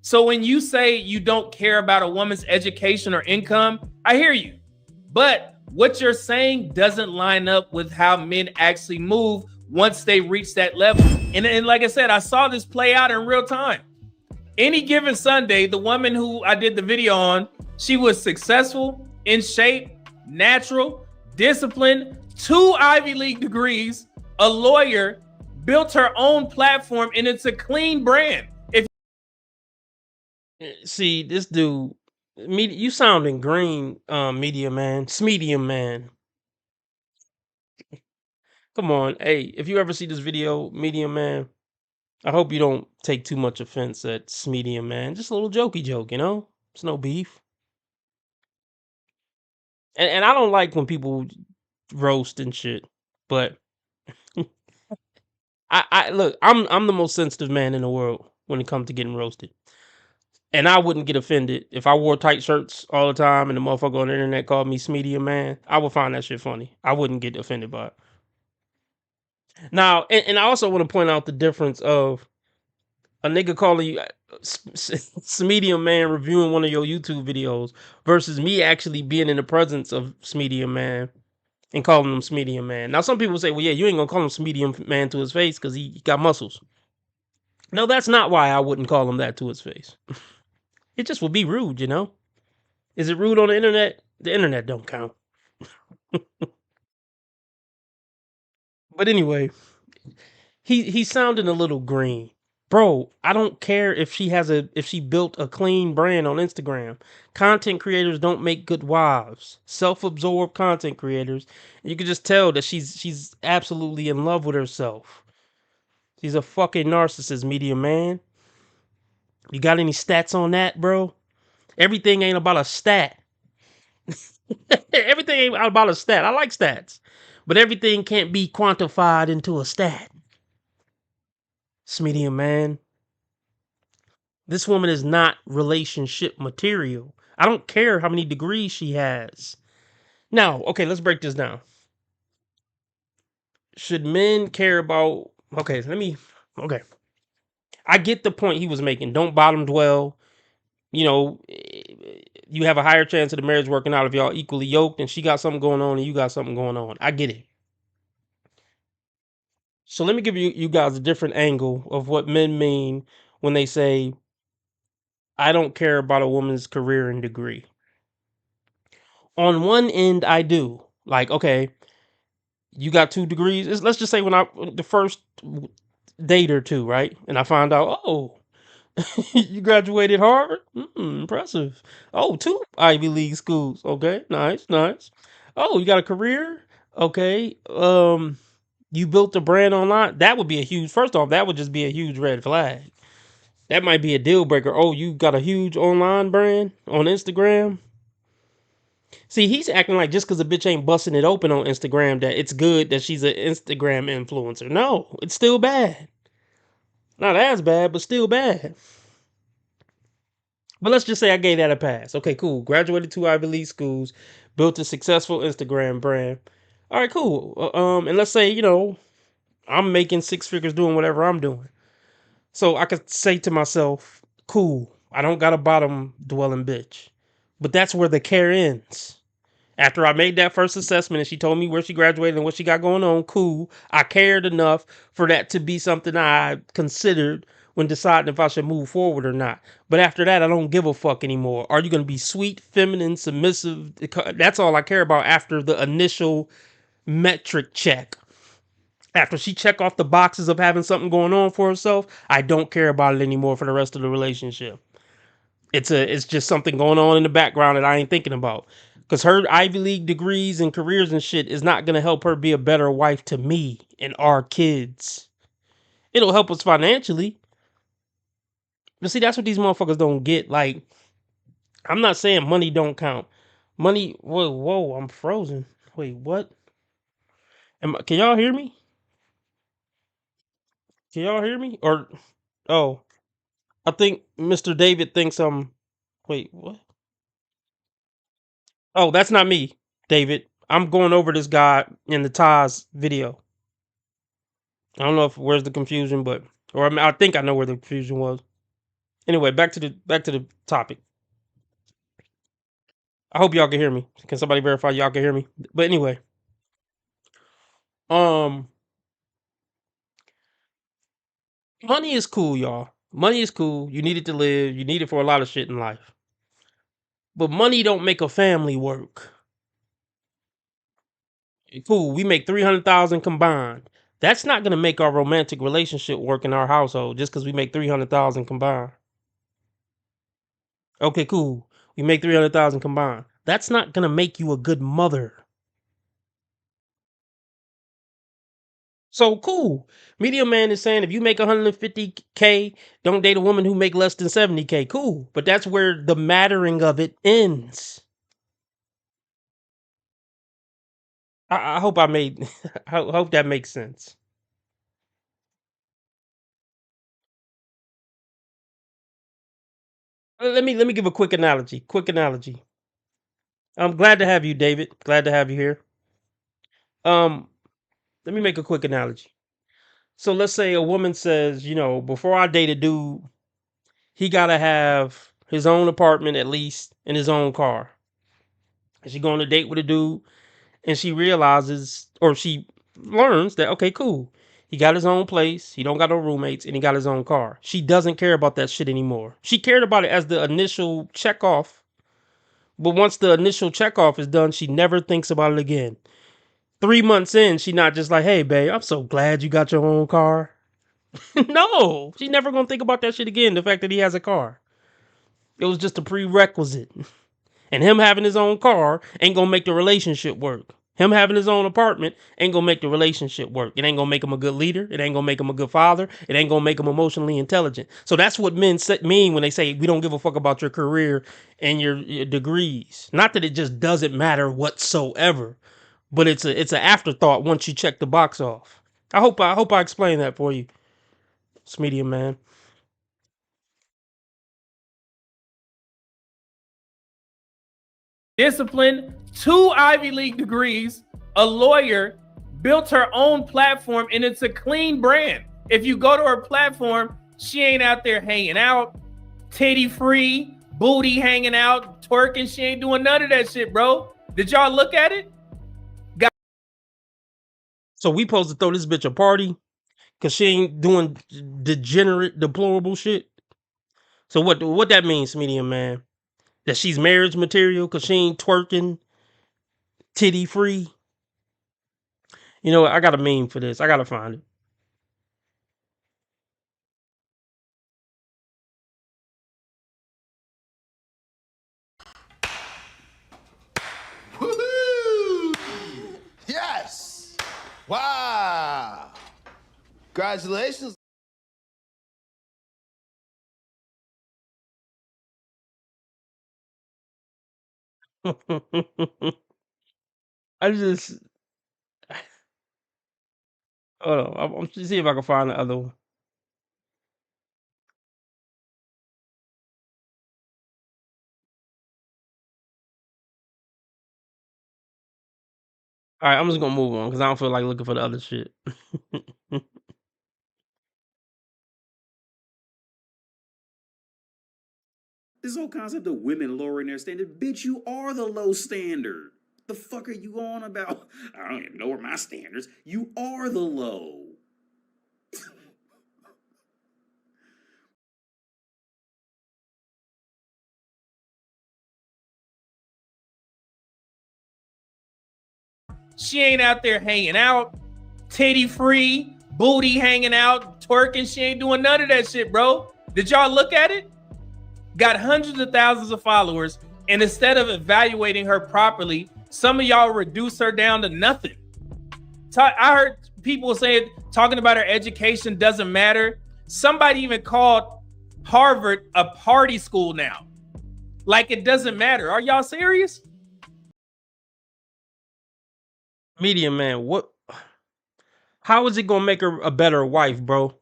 So when you say you don't care about a woman's education or income, I hear you. But what you're saying doesn't line up with how men actually move once they reach that level. And like I said, I saw this play out in real time. Any given Sunday, the woman who I did the video on, she was successful, in shape, natural, disciplined, 2 Ivy League degrees, a lawyer, built her own platform, and it's a clean brand. See, this dude, you sounding green, media man, Smedium man. Come on, hey, if you ever see this video, medium man, I hope you don't take too much offense at Smedium man. Just a little jokey joke, you know? It's no beef. And I don't like when people roast and shit, but I look, I'm the most sensitive man in the world when it comes to getting roasted. And I wouldn't get offended if I wore tight shirts all the time and the motherfucker on the internet called me Smedium man. I would find that shit funny. I wouldn't get offended by it. Now, and I also want to point out the difference of a nigga calling you Smedium man reviewing one of your YouTube videos versus me actually being in the presence of Smedium man and calling him Smedium man. Now, some people say, well, yeah, you ain't gonna call him Smedium man to his face because he got muscles. No, that's not why I wouldn't call him that to his face. It just would be rude, you know? Is it rude on the internet? The internet don't count. But anyway, he's sounding a little green. Bro, I don't care if she built a clean brand on Instagram. Content creators don't make good wives. Self-absorbed content creators. You can just tell that she's absolutely in love with herself. She's a fucking narcissist, media man. You got any stats on that, bro? Everything ain't about a stat. Everything ain't about a stat. I like stats. But everything can't be quantified into a stat. Smedium man. This woman is not relationship material. I don't care how many degrees she has. Now, okay, let's break this down. Should men care about... Okay, I get the point he was making. Don't bottom dwell. You know, you have a higher chance of the marriage working out if y'all equally yoked and she got something going on and you got something going on. I get it. So let me give you guys a different angle of what men mean when they say, I don't care about a woman's career and degree. On one end, I do. Like, okay, you got 2 degrees. Let's just say the first date or two, right? And I find out, oh, you graduated Harvard? Impressive. Oh, 2 Ivy League schools. Okay, nice. Oh, you got a career? Okay. You built a brand online? That would be first off, that would just be a huge red flag. That might be a deal breaker. Oh, you got a huge online brand on Instagram? See, he's acting like just because a bitch ain't busting it open on Instagram that it's good that she's an Instagram influencer. No, it's still bad. Not as bad, but still bad. But let's just say I gave that a pass. Okay, cool. Graduated 2 Ivy League schools, built a successful Instagram brand. All right, cool. And let's say, I'm making 6 figures doing whatever I'm doing. So I could say to myself, cool, I don't got a bottom dwelling bitch. But that's where the care ends. After I made that first assessment and she told me where she graduated and what she got going on, cool. I cared enough for that to be something I considered when deciding if I should move forward or not. But after that, I don't give a fuck anymore. Are you going to be sweet, feminine, submissive? That's all I care about after the initial metric check. After she check off the boxes of having something going on for herself, I don't care about it anymore for the rest of the relationship. It's just something going on in the background that I ain't thinking about. Cause her Ivy League degrees and careers and shit is not gonna help her be a better wife to me and our kids. It'll help us financially. But see, that's what these motherfuckers don't get. Like, I'm not saying money don't count. Money, whoa, I'm frozen. Wait, what? Can y'all hear me? Can y'all hear me? Or oh, I think Mr. David thinks I'm. Wait, what? Oh, that's not me, David. I'm going over this guy in the Taz video. I don't know if where's the confusion, but I think I know where the confusion was. Anyway, back to the topic. I hope y'all can hear me. Can somebody verify y'all can hear me? But anyway, um, money is cool, y'all. Money is cool. You need it to live. You need it for a lot of shit in life. But money don't make a family work. Cool. We make 300,000 combined. That's not gonna make our romantic relationship work in our household just because we make 300,000 combined. Okay, cool. We make 300,000 combined. That's not gonna make you a good mother. So cool. Medium man is saying if you make 150K, don't date a woman who make less than 70K. Cool. But that's where the mattering of it ends. I hope I made I hope that makes sense. Let me give a quick analogy. Quick analogy. I'm glad to have you, David. Glad to have you here. Um, Let me make a quick analogy. So let's say a woman says, before I date a dude, he gotta have his own apartment at least and his own car. And she go on a date with a dude and she realizes or she learns that okay, cool. He got his own place, he don't got no roommates, and he got his own car. She doesn't care about that shit anymore. She cared about it as the initial check off, but once the initial check off is done, she never thinks about it again. 3 months in, she not just like, hey babe, I'm so glad you got your own car. No, she never gonna think about that shit again. The fact that he has a car. It was just a prerequisite. And him having his own car ain't gonna make the relationship work. Him having his own apartment ain't gonna make the relationship work. It ain't gonna make him a good leader. It ain't gonna make him a good father. It ain't gonna make him emotionally intelligent. So that's what men mean when they say we don't give a fuck about your career and your degrees. Not that it just doesn't matter whatsoever, but it's an afterthought once you check the box off. I hope I explained that for you, it's medium man. Discipline, 2 Ivy League degrees, a lawyer, built her own platform, and it's a clean brand. If you go to her platform, she ain't out there hanging out, titty free, booty hanging out, twerking. She ain't doing none of that shit, bro. Did y'all look at it? So we supposed to throw this bitch a party because she ain't doing degenerate, deplorable shit. So what that means, medium man? That she's marriage material because she ain't twerking, titty free. You know what? I got a meme for this. I gotta find it. Woohoo! Yes! Wow! Congratulations. I just hold on. I'm see if I can find the other one. All right, I'm just gonna move on because I don't feel like looking for the other shit. This whole concept of women lowering their standard, bitch, you are the low standard. The fuck are you on about? I don't even lower my standards. You are the low. She ain't out there hanging out, titty free, booty hanging out, twerking. She ain't doing none of that shit, bro. Did y'all look at it? Got hundreds of thousands of followers, and instead of evaluating her properly, some of y'all reduce her down to nothing. I heard people saying, talking about her education doesn't matter. Somebody even called Harvard a party school now. Like it doesn't matter. Are y'all serious? Media man, how is it gonna make her a better wife, bro?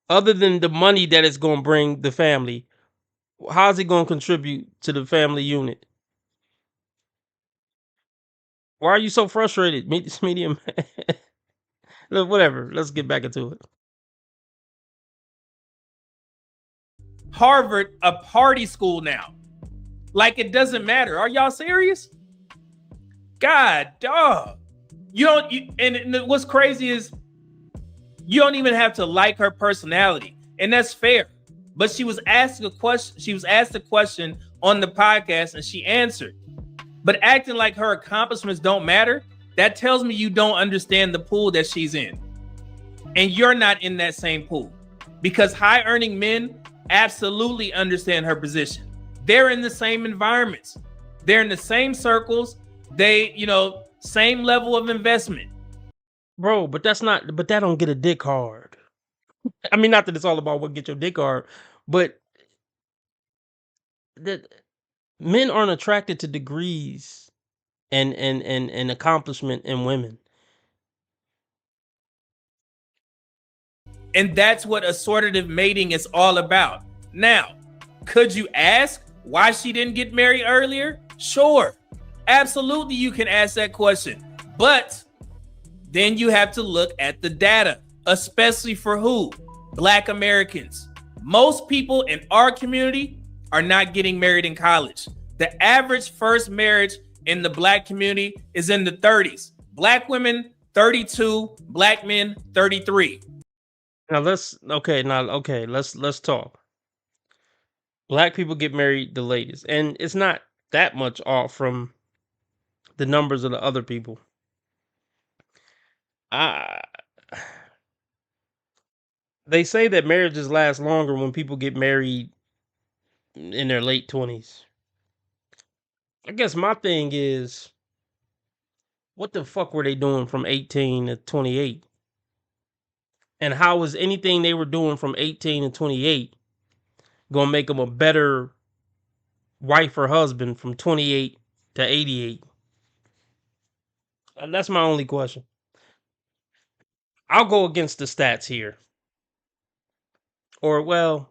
Other than the money that it's gonna bring the family, how's it gonna contribute to the family unit? Why are you so frustrated, media man? Look, whatever. Let's get back into it. Harvard a party school now. Like it doesn't matter. Are y'all serious? God, dog. And what's crazy is you don't even have to like her personality, and that's fair. But she was asked a question. She was asked a question on the podcast, and she answered. But acting like her accomplishments don't matter, that tells me you don't understand the pool that she's in, and you're not in that same pool. Because high-earning men absolutely understand her position. They're in the same environments. They're in the same circles. They, same level of investment. Bro, but that don't get a dick hard. I mean, not that it's all about what get your dick hard, but that men aren't attracted to degrees and accomplishment in women. And that's what assortative mating is all about. Now, could you ask why she didn't get married earlier? Sure. Absolutely, you can ask that question. But then you have to look at the data, especially for who? Black Americans. Most people in our community are not getting married in college. The average first marriage in the Black community is in the 30s. Black women, 32. Black men, 33. Now let's talk. Black people get married the latest, and it's not that much off from the numbers of the other people. They say that marriages last longer when people get married in their late 20s. I guess my thing is, what the fuck were they doing from 18 to 28? And how was anything they were doing from 18 to 28 gonna make them a better wife or husband from 28 to 88? And that's my only question. I'll go against the stats here. Or, well,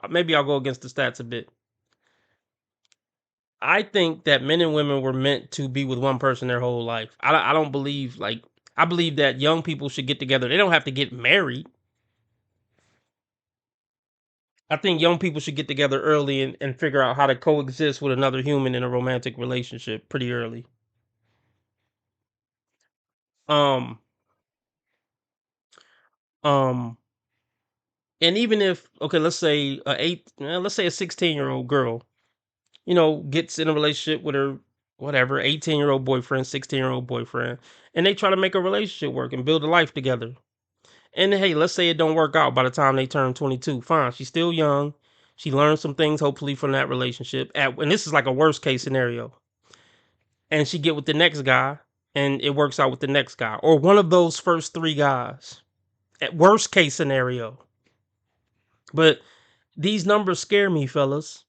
maybe I'll go against the stats a bit. I think that men and women were meant to be with one person their whole life. I don't believe, I believe that young people should get together. They don't have to get married. I think young people should get together early and figure out how to coexist with another human in a romantic relationship pretty early. Um, um, and even if, okay, let's say let's say a 16-year-old girl, gets in a relationship with her, whatever, 18-year-old boyfriend, 16-year-old boyfriend, and they try to make a relationship work and build a life together. And hey, let's say it don't work out by the time they turn 22. Fine, she's still young. She learned some things, hopefully, from that relationship. And this is like a worst case scenario. And she get with the next guy, and it works out with the next guy, or one of those first three guys. At worst case scenario. But these numbers scare me, fellas.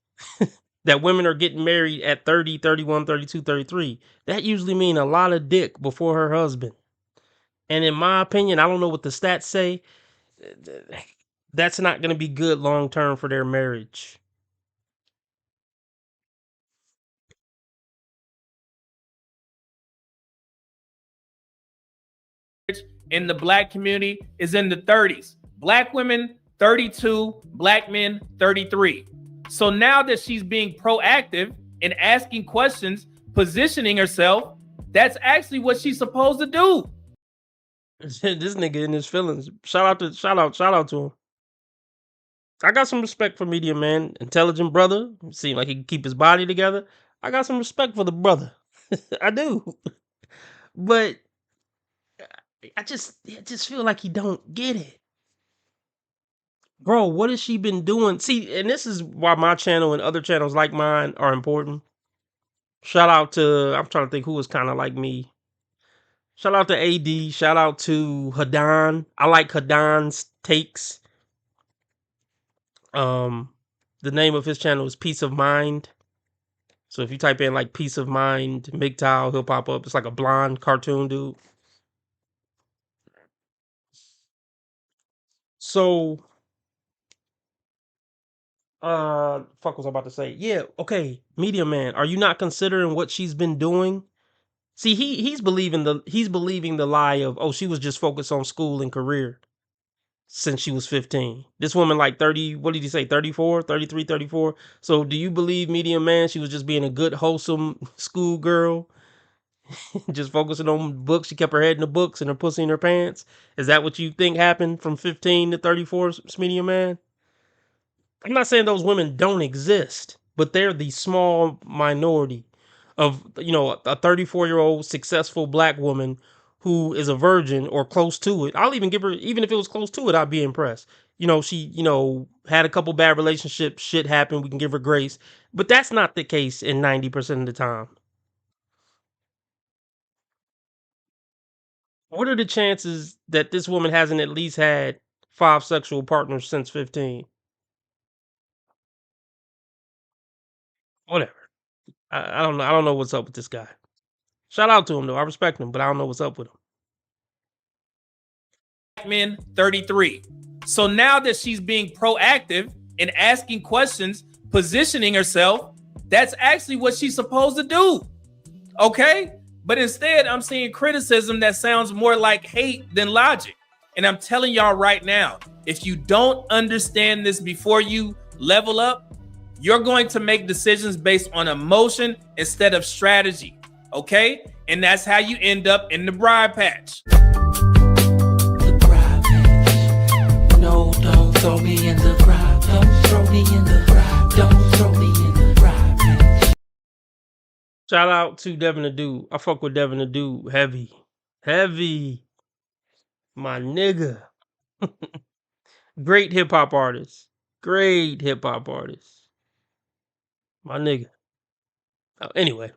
That women are getting married at 30, 31, 32, 33. That usually mean a lot of dick before her husband. And in my opinion, I don't know what the stats say, that's not going to be good long term for their marriage. in the black community is in the 30s. Black women, 32, black men, 33. So now that she's being proactive and asking questions, positioning herself, that's actually what she's supposed to do. This nigga in his feelings. Shout out to him. I got some respect for Media Man. Intelligent brother. Seem like he can keep his body together. I got some respect for the brother. I do. But I just feel like he don't get it. Bro, what has she been doing? See, and this is why my channel and other channels like mine are important. Shout out to, I'm trying to think who was kind of like me. Shout out to AD. Shout out to Hadan. I like Hadan's takes. The name of his channel is Peace of Mind. So if you type in like Peace of Mind MGTOW, he'll pop up. It's like a blonde cartoon dude. So fuck was I about to say? Yeah, okay. Media Man, are you not considering what she's been doing? See, he's believing the lie of, oh, she was just focused on school and career since she was 15. This woman like 30, what did he say? 34, 33, 34. So do you believe, Media Man, she was just being a good wholesome school girl? Just focusing on books. She kept her head in the books and her pussy in her pants. Is that what you think happened from 15 to 34, Media Man? I'm not saying those women don't exist, but they're the small minority of, a 34-year-old successful black woman who is a virgin or close to it. I'll even give her, even if it was close to it, I'd be impressed. She, had a couple bad relationships, shit happened, we can give her grace. But that's not the case in 90% of the time. What are the chances that this woman hasn't at least had 5 sexual partners since 15? Whatever. I don't know. I don't know what's up with this guy. Shout out to him though. I respect him, but I don't know what's up with him. Men, 33. So now that she's being proactive and asking questions, positioning herself, that's actually what she's supposed to do. Okay? But instead, I'm seeing criticism that sounds more like hate than logic. And I'm telling y'all right now, if you don't understand this before you level up, you're going to make decisions based on emotion instead of strategy. Okay? And that's how you end up in the bribe patch. No, don't throw me in the bribe. Don't throw me in the bribe. Don't throw me in the bribe. Shout out to Devin the Dude. I fuck with Devin the Dude heavy. Heavy. My nigga. Great hip hop artist. Great hip hop artist. My nigga. Anyway.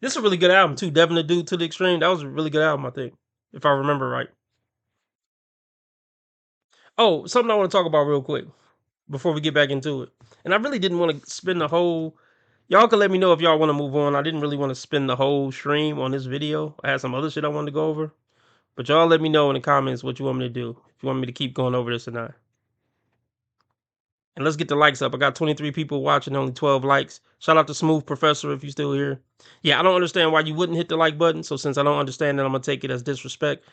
This is a really good album too. Devin the Dude to the Extreme. That was a really good album, I think. If I remember right. Oh, something I want to talk about real quick before we get back into it. And I really didn't want to spend the whole... Y'all can let me know if y'all want to move on. I didn't really want to spend the whole stream on this video. I had some other shit I wanted to go over. But y'all let me know in the comments what you want me to do. If you want me to keep going over this or not. And let's get the likes up. I got 23 people watching, only 12 likes. Shout out to Smooth Professor if you're still here. Yeah, I don't understand why you wouldn't hit the like button. So since I don't understand that, I'm going to take it as disrespect.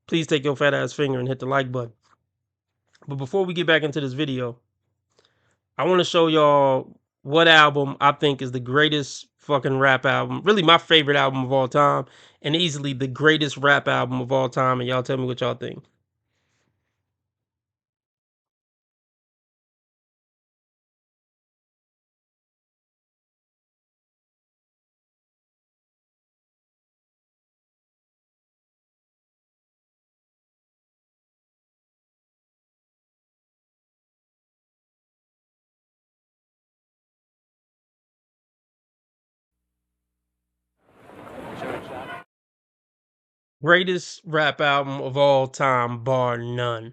Please take your fat ass finger and hit the like button. But before we get back into this video, I want to show y'all what album I think is the greatest fucking rap album. Really my favorite album of all time. And easily the greatest rap album of all time. And y'all tell me what y'all think. Greatest rap album of all time, bar none.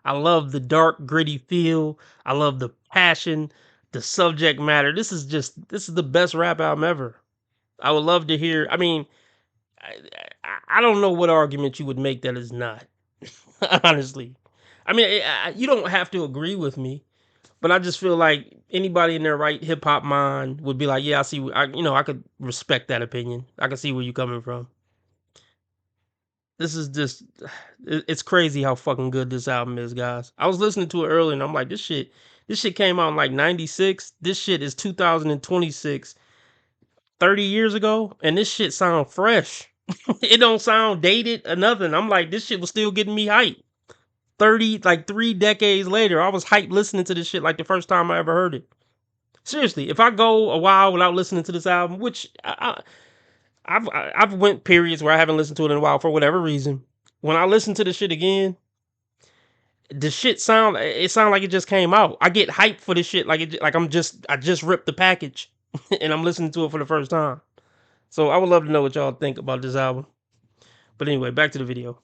I love the dark, gritty feel. I love the passion, the subject matter. This is the best rap album ever. I would love to hear. I mean, I don't know what argument you would make that is not. Honestly, I mean, you don't have to agree with me, but I just feel like anybody in their right hip hop mind would be like, yeah, I see. I could respect that opinion. I can see where you're coming from. this is just, it's crazy how fucking good this album is, guys. I was listening to it earlier and I'm like, this shit came out in like 96. This shit is 2026, 30 years ago, and this shit sound fresh. It don't sound dated or nothing. I'm like, this shit was still getting me hyped. 3 decades later, I was hyped listening to this shit like the first time I ever heard it. Seriously, if I go a while without listening to this album, which I've went periods where I haven't listened to it in a while for whatever reason. When I listen to the shit again, the shit sound like it just came out. I get hyped for this shit like I just ripped the package and I'm listening to it for the first time. So I would love to know what y'all think about this album. But anyway, back to the video.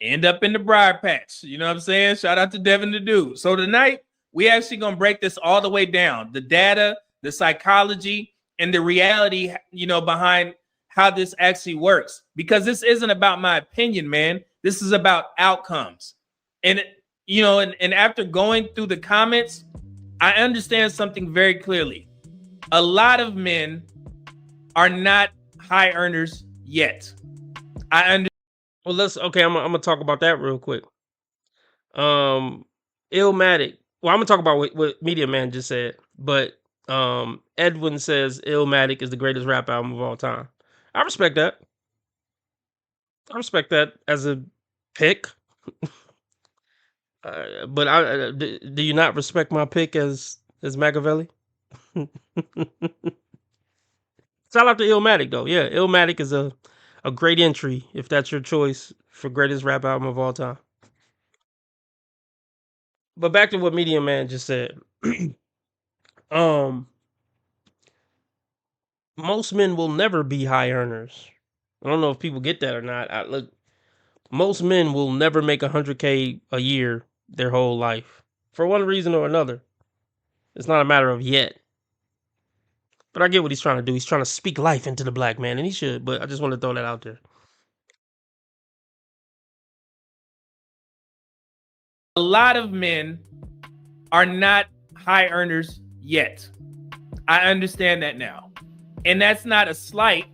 End up in the briar patch. You know what I'm saying? Shout out to Devin the Dude. So tonight, we actually going to break this all the way down. The data, the psychology, and the reality, behind how this actually works. Because this isn't about my opinion, man. This is about outcomes. And, and after going through the comments, I understand something very clearly. A lot of men are not high earners yet. I understand. Well, I'm gonna talk about that real quick. Illmatic. Well, I'm gonna talk about what Media Man just said, but Edwin says Illmatic is the greatest rap album of all time. I respect that. I respect that as a pick. But do you not respect my pick as Machiavelli? Shout out to Illmatic though. Yeah, Illmatic is a great entry if that's your choice for greatest rap album of all time. But back to what Media Man just said. Most men will never be high earners. I don't know if people get that or not. Look, most men will never make 100K a year their whole life for one reason or another. It's not a matter of yet. But I get what he's trying to do. He's trying to speak life into the black man, and he should. But I just want to throw that out there. A lot of men are not high earners yet. I understand that now. And that's not a slight,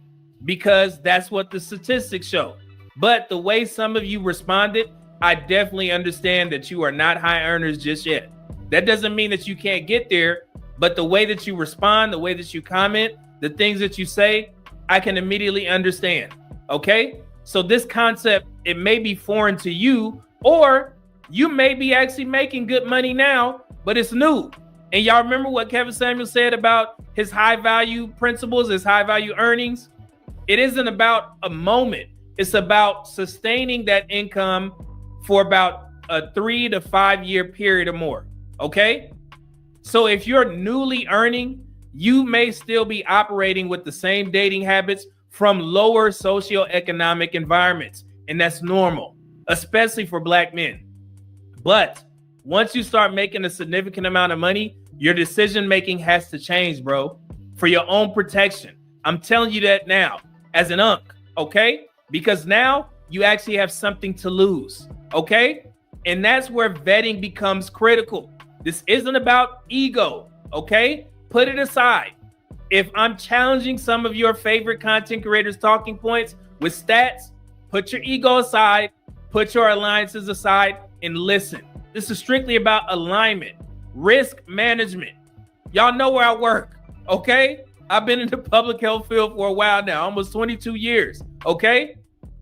because that's what the statistics show. But the way some of you responded, I definitely understand that you are not high earners just yet. That doesn't mean that you can't get there, but the way that you respond, the way that you comment, the things that you say, I can immediately understand. Okay? So this concept, it may be foreign to you, or you may be actually making good money now, but it's new. And y'all remember what Kevin Samuel said about his high value principles, his high value earnings? It isn't about a moment. It's about sustaining that income for about a 3 to 5 year period or more. Okay? So if you're newly earning, you may still be operating with the same dating habits from lower socioeconomic environments. And that's normal, especially for black men. But once you start making a significant amount of money, your decision-making has to change, bro, for your own protection. I'm telling you that now as an unk, okay? Because now you actually have something to lose, okay? And that's where vetting becomes critical. This isn't about ego, okay? Put it aside. If I'm challenging some of your favorite content creators' talking points with stats, put your ego aside, put your alliances aside, and listen. This is strictly about alignment, risk management. Y'all know where I work, okay? I've been in the public health field for a while now, almost 22 years, okay?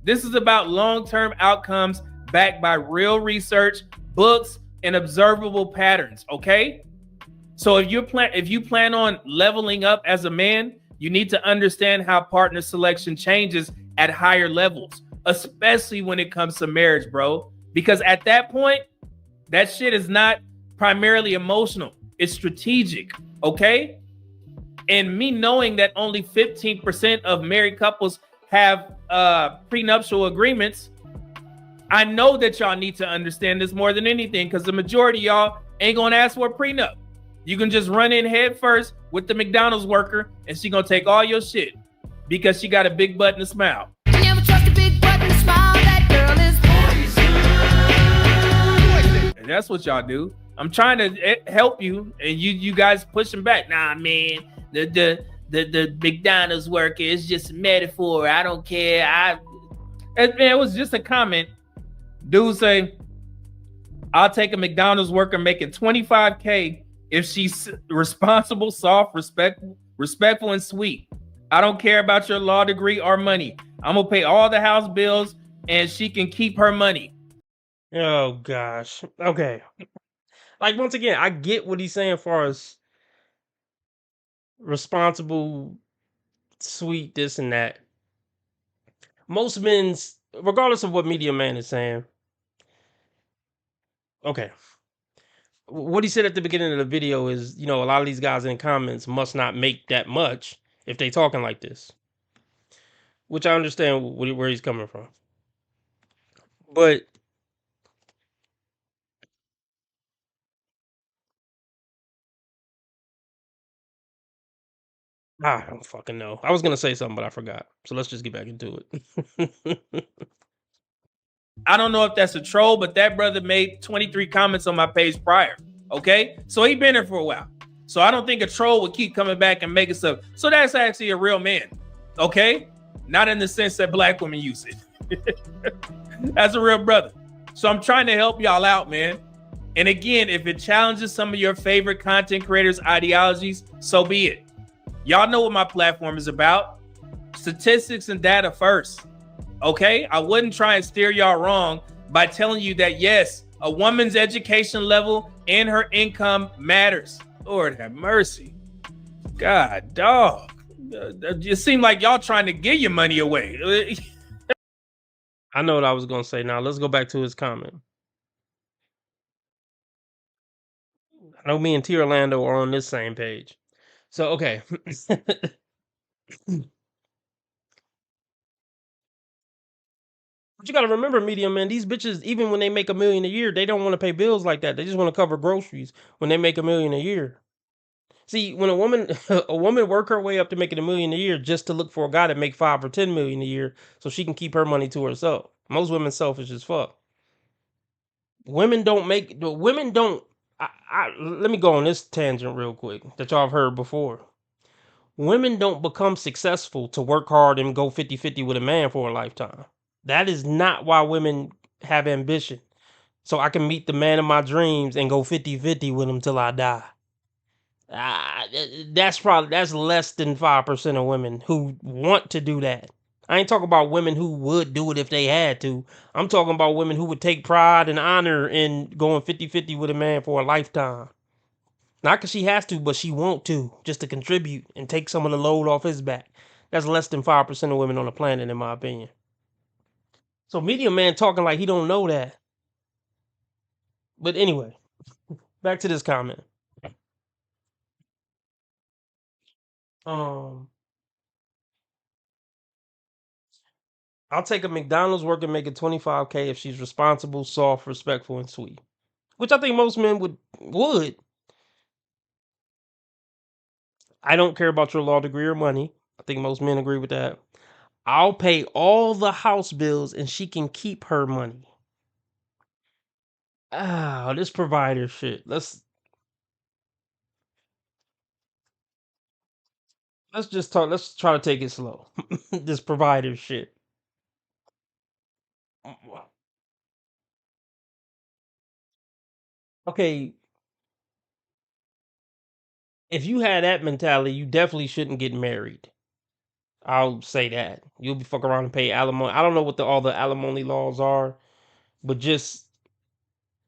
This is about long-term outcomes backed by real research, books, and observable patterns, okay? So if you plan on leveling up as a man, you need to understand how partner selection changes at higher levels, especially when it comes to marriage, bro. Because at that point, that shit is not primarily emotional. It's strategic, okay? And me knowing that only 15% of married couples have prenuptial agreements, I know that y'all need to understand this more than anything, because the majority of y'all ain't gonna ask for a prenup. You can just run in head first with the McDonald's worker, and she gonna take all your shit because she got a big butt and a smile. Never trust a big butt and a smile. That girl is poison. And that's what y'all do. I'm trying to help you, and you guys pushing back. Nah, man, the the McDonald's worker is just a metaphor. I don't care. It was just a comment. Dude say, I'll take a McDonald's worker making 25K if she's responsible, soft, respectful, and sweet. I don't care about your law degree or money. I'm gonna pay all the house bills and she can keep her money. Oh gosh. Okay. Like once again, I get what he's saying as far as responsible, sweet, this and that. Most men's, regardless of what Media Man is saying. Okay. What he said at the beginning of the video is, a lot of these guys in the comments must not make that much if they talking like this. Which I understand where he's coming from. But I don't fucking know. I was gonna say something, but I forgot. So let's just get back into it. I don't know if that's a troll, but that brother made 23 comments on my page prior. Okay, so he been there for a while. So I don't think a troll would keep coming back and making stuff. So that's actually a real man. Okay, not in the sense that black women use it. That's a real brother. So I'm trying to help y'all out, man. And again, if it challenges some of your favorite content creators' ideologies, so be it. Y'all know what my platform is about. Statistics and data first. Okay? I wouldn't try and steer y'all wrong by telling you that, yes, a woman's education level and her income matters. Lord have mercy. God, dog. It seemed like y'all trying to give your money away. I know what I was going to say. Now, let's go back to his comment. I know me and T. Orlando are on this same page. So, okay. But you got to remember, Media Man, these bitches, even when they make $1 million a year, they don't want to pay bills like that. They just want to cover groceries when they make $1 million a year. See, when a woman work her way up to making $1 million a year just to look for a guy that make 5 or 10 million a year so she can keep her money to herself. Most women selfish as fuck. Women don't make the women don't. Let me go on this tangent real quick that y'all have heard before. Women don't become successful to work hard and go 50-50 with a man for a lifetime. That is not why women have ambition. So I can meet the man of my dreams and go 50-50 with him till I die. That's less than 5% of women who want to do that. I ain't talking about women who would do it if they had to. I'm talking about women who would take pride and honor in going 50-50 with a man for a lifetime. Not because she has to, but she want to, just to contribute and take some of the load off his back. That's less than 5% of women on the planet, in my opinion. So Media Man talking like he don't know that. But anyway, back to this comment. I'll take a McDonald's worker making 25K if she's responsible, soft, respectful, and sweet. Which I think most men would. I don't care about your law degree or money. I think most men agree with that. I'll pay all the house bills and she can keep her money. This provider shit. Let's just talk. Let's try to take it slow. This provider shit. Okay, if you had that mentality, you definitely shouldn't get married. I'll say that. You'll be fuck around and pay alimony. I don't know what all the alimony laws are, but just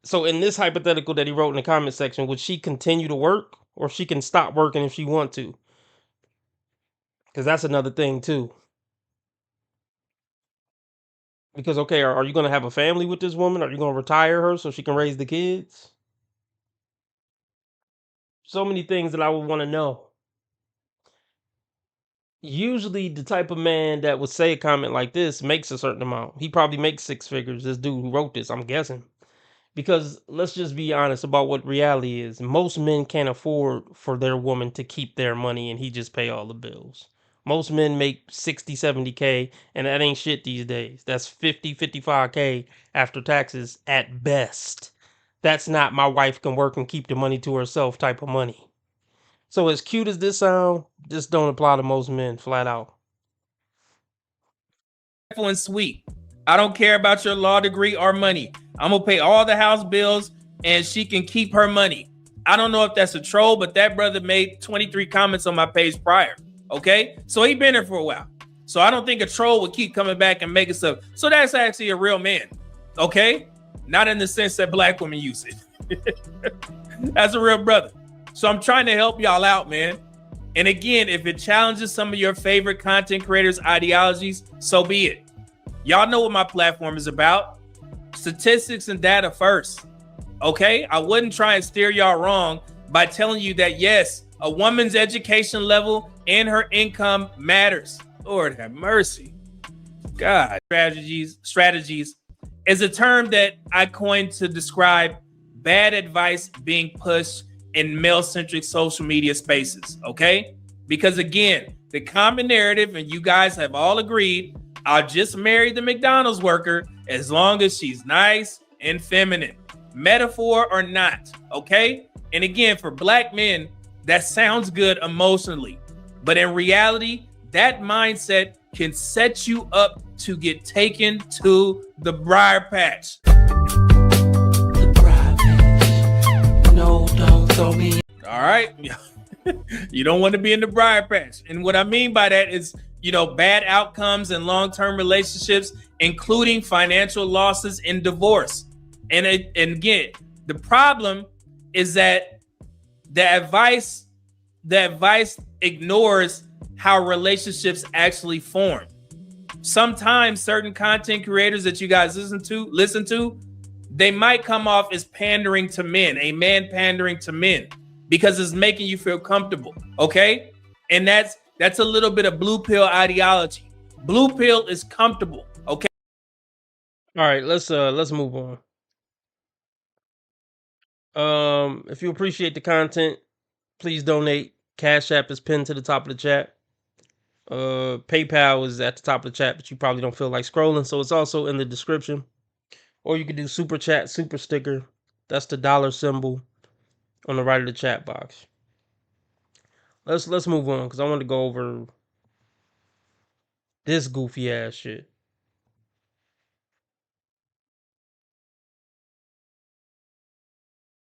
so in this hypothetical that he wrote in the comment section, would she continue to work or she can stop working if she want to? Because that's another thing too. Because okay, are you gonna have a family with this woman? Are you gonna retire her so she can raise the kids? So many things that I would want to know. Usually the type of man that would say a comment like this makes a certain amount. He probably makes 6 figures, this dude who wrote this, I'm guessing. Because let's just be honest about what reality is. Most men can't afford for their woman to keep their money and he just pay all the bills. Most men make 60, 70K and that ain't shit these days. That's 50, 55K after taxes at best. That's not my wife can work and keep the money to herself type of money. So as cute as this sound, this don't apply to most men, flat out. And sweet. I don't care about your law degree or money. I'm gonna pay all the house bills and she can keep her money. I don't know if that's a troll, but that brother made 23 comments on my page prior. Okay, so he been there for a while. So I don't think a troll would keep coming back and making stuff. So that's actually a real man. Okay, not in the sense that black women use it. That's a real brother. So I'm trying to help y'all out, man. And again, if it challenges some of your favorite content creators' ideologies, so be it. Y'all know what my platform is about. Statistics and data first. Okay? I wouldn't try and steer y'all wrong by telling you that, yes, a woman's education level and her income matters. Lord have mercy. God. Strategies is a term that I coined to describe bad advice being pushed in male-centric social media spaces, okay? Because again, the common narrative, and you guys have all agreed, I'll just marry the McDonald's worker as long as she's nice and feminine, metaphor or not, okay? And again, for black men, that sounds good emotionally, but in reality, that mindset can set you up to get taken to the briar patch. No, don't throw me. All right. You don't want to be in the briar patch. And what I mean by that is, you know, bad outcomes in long-term relationships, including financial losses and divorce. And again, the problem is that the advice ignores how relationships actually form. Sometimes certain content creators that you guys listen to, they might come off as pandering to men, a man pandering to men, because it's making you feel comfortable, okay? And that's a little bit of blue pill ideology. Blue pill is comfortable, okay? All right, let's move on. If you appreciate the content, please donate. Cash App is pinned to the top of the chat. PayPal is at the top of the chat, but you probably don't feel like scrolling, so it's also in the description. Or you can do super chat, super sticker. That's the dollar symbol on the right of the chat box. Let's move on, because I want to go over this goofy ass shit.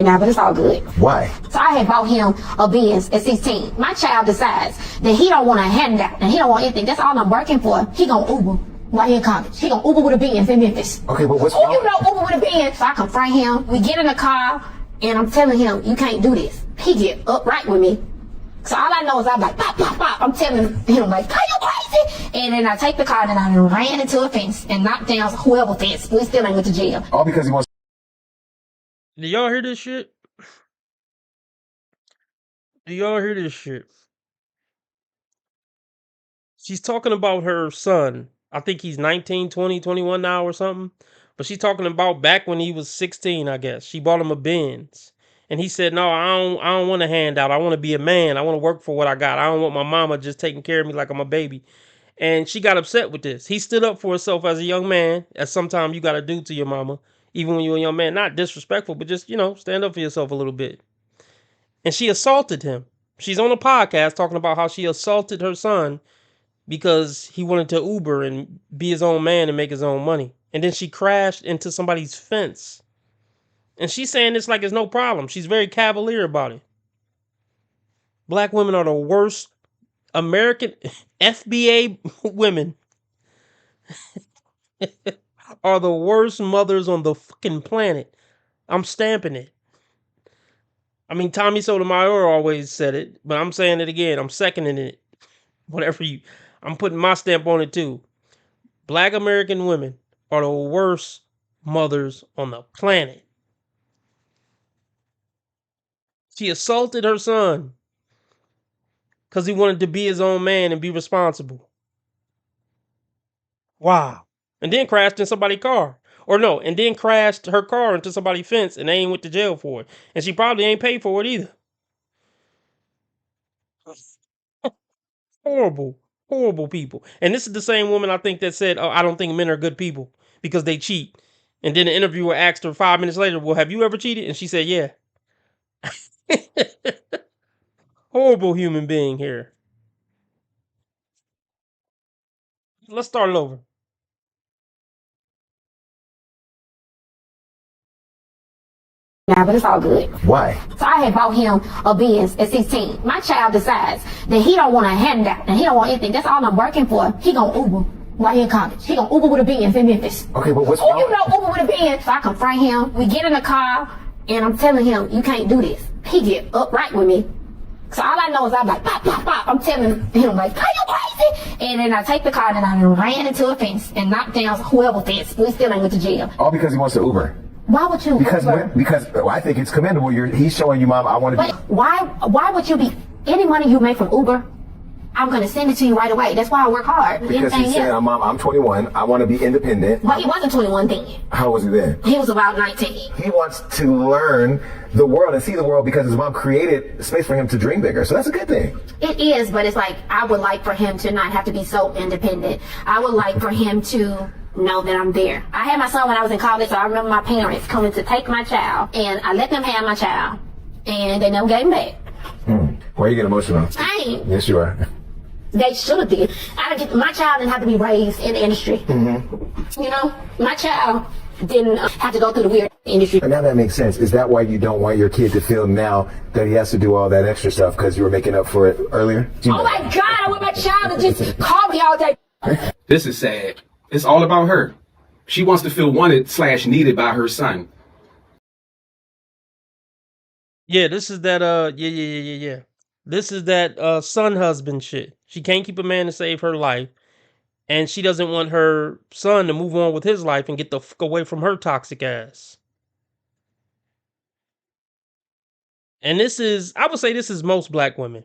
Now, but it's all good. Why? So I had bought him a Benz at 16. My child decides that he don't want a handout and he don't want anything. That's all I'm working for. He gonna Uber while he in college. He gonna Uber with a Benz in Memphis. Okay, but what's Oh, wrong? you know Uber with a Benz. So I confront him. We get in the car and I'm telling him, you can't do this. He get upright with me. So all I know is I'm like, pop, pop, pop. I'm telling him like, are you crazy? And then I take the car and I ran into a fence and knocked down whoever fence. We still ain't went to jail. All because he wants. Do y'all hear this shit? Do y'all hear this shit? She's talking about her son. I think he's 19, 20, 21 now or something. But she's talking about back when he was 16, I guess. She bought him a Benz. And he said, no, I don't want a handout. I want to be a man. I want to work for what I got. I don't want my mama just taking care of me like I'm a baby. And she got upset with this. He stood up for himself as a young man, as sometimes you got to do to your mama, even when you're a young man. Not disrespectful, but just, stand up for yourself a little bit. And she assaulted him. She's on a podcast talking about how she assaulted her son because he wanted to Uber and be his own man and make his own money. And then she crashed into somebody's fence. And she's saying this like it's no problem. She's very cavalier about it. Black women are the worst. American FBA women are the worst mothers on the fucking planet. I'm stamping it. I mean, Tommy Sotomayor always said it, but I'm saying it again. I'm seconding it. I'm putting my stamp on it too. Black American women are the worst mothers on the planet. She assaulted her son because he wanted to be his own man and be responsible. Wow. And then crashed in somebody's car. Or no, and then crashed her car into somebody's fence and they ain't went to jail for it. And she probably ain't paid for it either. Horrible, horrible people. And this is the same woman I think that said, oh, I don't think men are good people because they cheat. And then the interviewer asked her 5 minutes later, well, have you ever cheated? And she said, yeah. horrible human being here. Let's start it over. Now, but it's all good. Why? So I had bought him a Benz at 16. My child decides that he don't want a handout and he don't want anything. That's all I'm working for. He gonna Uber while he in college. He gonna Uber with a Benz in Memphis. Okay, but what's Oh, wrong? you know Uber with a Benz. So I confront him. We get in the car and I'm telling him, you can't do this. He get upright with me. So all I know is I'm like, pop, pop, pop. I'm telling him like, are you crazy? And then I take the car and I ran into a fence and knocked down whoever fence. We still ain't went to jail. All because he wants to Uber. Why would you Uber? Because well, I think it's commendable. He's showing you, Mom, I want to But why would you be, any money you make from Uber, I'm going to send it to you right away. That's why I work hard. Because he's saying, Mom, I'm 21. I want to be independent. But he wasn't 21 then. How was he then? He was about 19. He wants to learn the world and see the world because his mom created space for him to dream bigger. So that's a good thing. It is, but it's like, I would like for him to not have to be so independent. I would like for him to know that I'm there. I had my son when I was in college, so I remember my parents coming to take my child, and I let them have my child, and they never gave him back. Why are you getting emotional? I ain't. Yes, you are. They should have did. My child didn't have to be raised in the industry. You know, my child didn't have to go through the weird industry. But now that makes sense. Is that why you don't want your kid to feel now that he has to do all that extra stuff because you were making up for it earlier? Oh my God, I want my child to just call me all day. This is sad. It's all about her. She wants to feel wanted/needed by her son. Yeah, this is that yeah. This is that son husband shit. She can't keep a man to save her life, and she doesn't want her son to move on with his life and get the fuck away from her toxic ass. And this is, I would say this is most black women.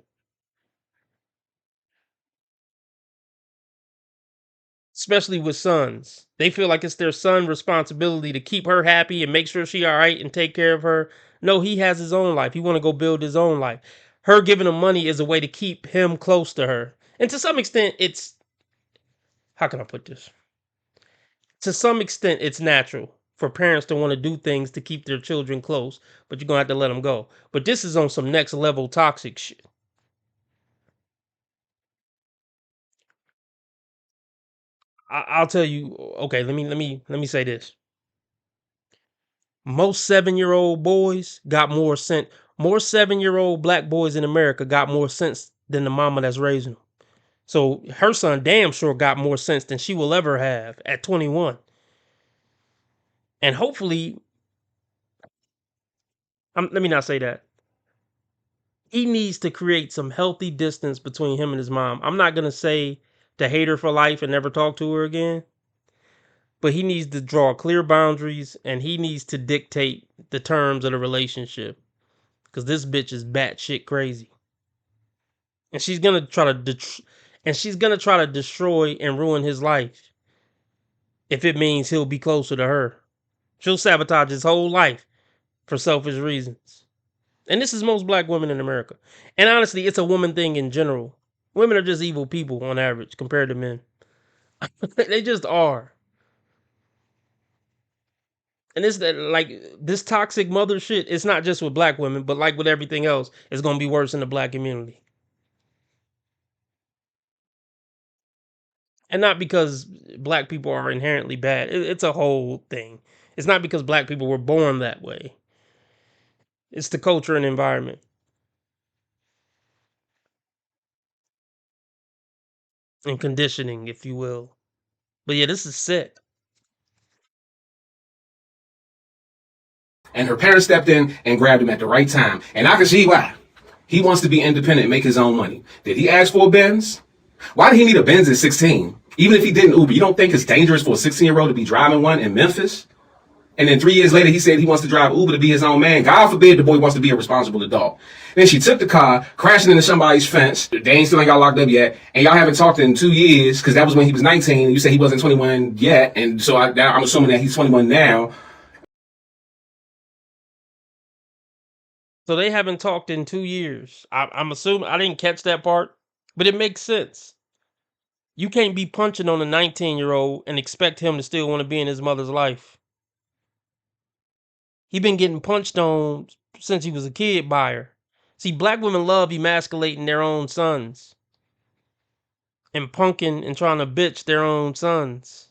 Especially with sons. They feel like it's their son's responsibility to keep her happy and make sure she all right and take care of her. No, he has his own life. He want to go build his own life. Her giving him money is a way to keep him close to her. And to some extent, it's, how can I put this? To some extent, it's natural for parents to want to do things to keep their children close, but you're going to have to let them go. But this is on some next level toxic shit. I'll tell you, okay, let me say this. Most 7-year-old boys got more sense. More 7-year-old black boys in America got more sense than the mama that's raising them. So her son damn sure got more sense than she will ever have at 21. And hopefully, let me not say that. He needs to create some healthy distance between him and his mom. I'm not going to say to hate her for life and never talk to her again. But he needs to draw clear boundaries and he needs to dictate the terms of the relationship. Because this bitch is batshit crazy. And she's going to try to destroy and ruin his life. If it means he'll be closer to her. She'll sabotage his whole life for selfish reasons. And this is most black women in America. And honestly, it's a woman thing in general. Women are just evil people on average compared to men. They just are. And it's that, like, this toxic mother shit, it's not just with black women, but like with everything else, it's going to be worse in the black community. And not because black people are inherently bad. It's a whole thing. It's not because black people were born that way. It's the culture and environment. And conditioning, if you will. But yeah, this is sick. And her parents stepped in and grabbed him at the right time. And I can see why. He wants to be independent and make his own money. Did he ask for a Benz? Why did he need a Benz at 16? Even if he didn't Uber, you don't think it's dangerous for a 16-year-old to be driving one in Memphis? And then 3 years later, he said he wants to drive Uber to be his own man. God forbid the boy wants to be a responsible adult. Then she took the car, crashing into somebody's fence. They still ain't got locked up yet. And y'all haven't talked in 2 years, because that was when he was 19. And you said he wasn't 21 yet. And so I'm assuming that he's 21 now. So they haven't talked in 2 years. I'm assuming, I didn't catch that part, but it makes sense. You can't be punching on a 19-year-old and expect him to still want to be in his mother's life. He been getting punched on since he was a kid by her. See, black women love emasculating their own sons and punking and trying to bitch their own sons.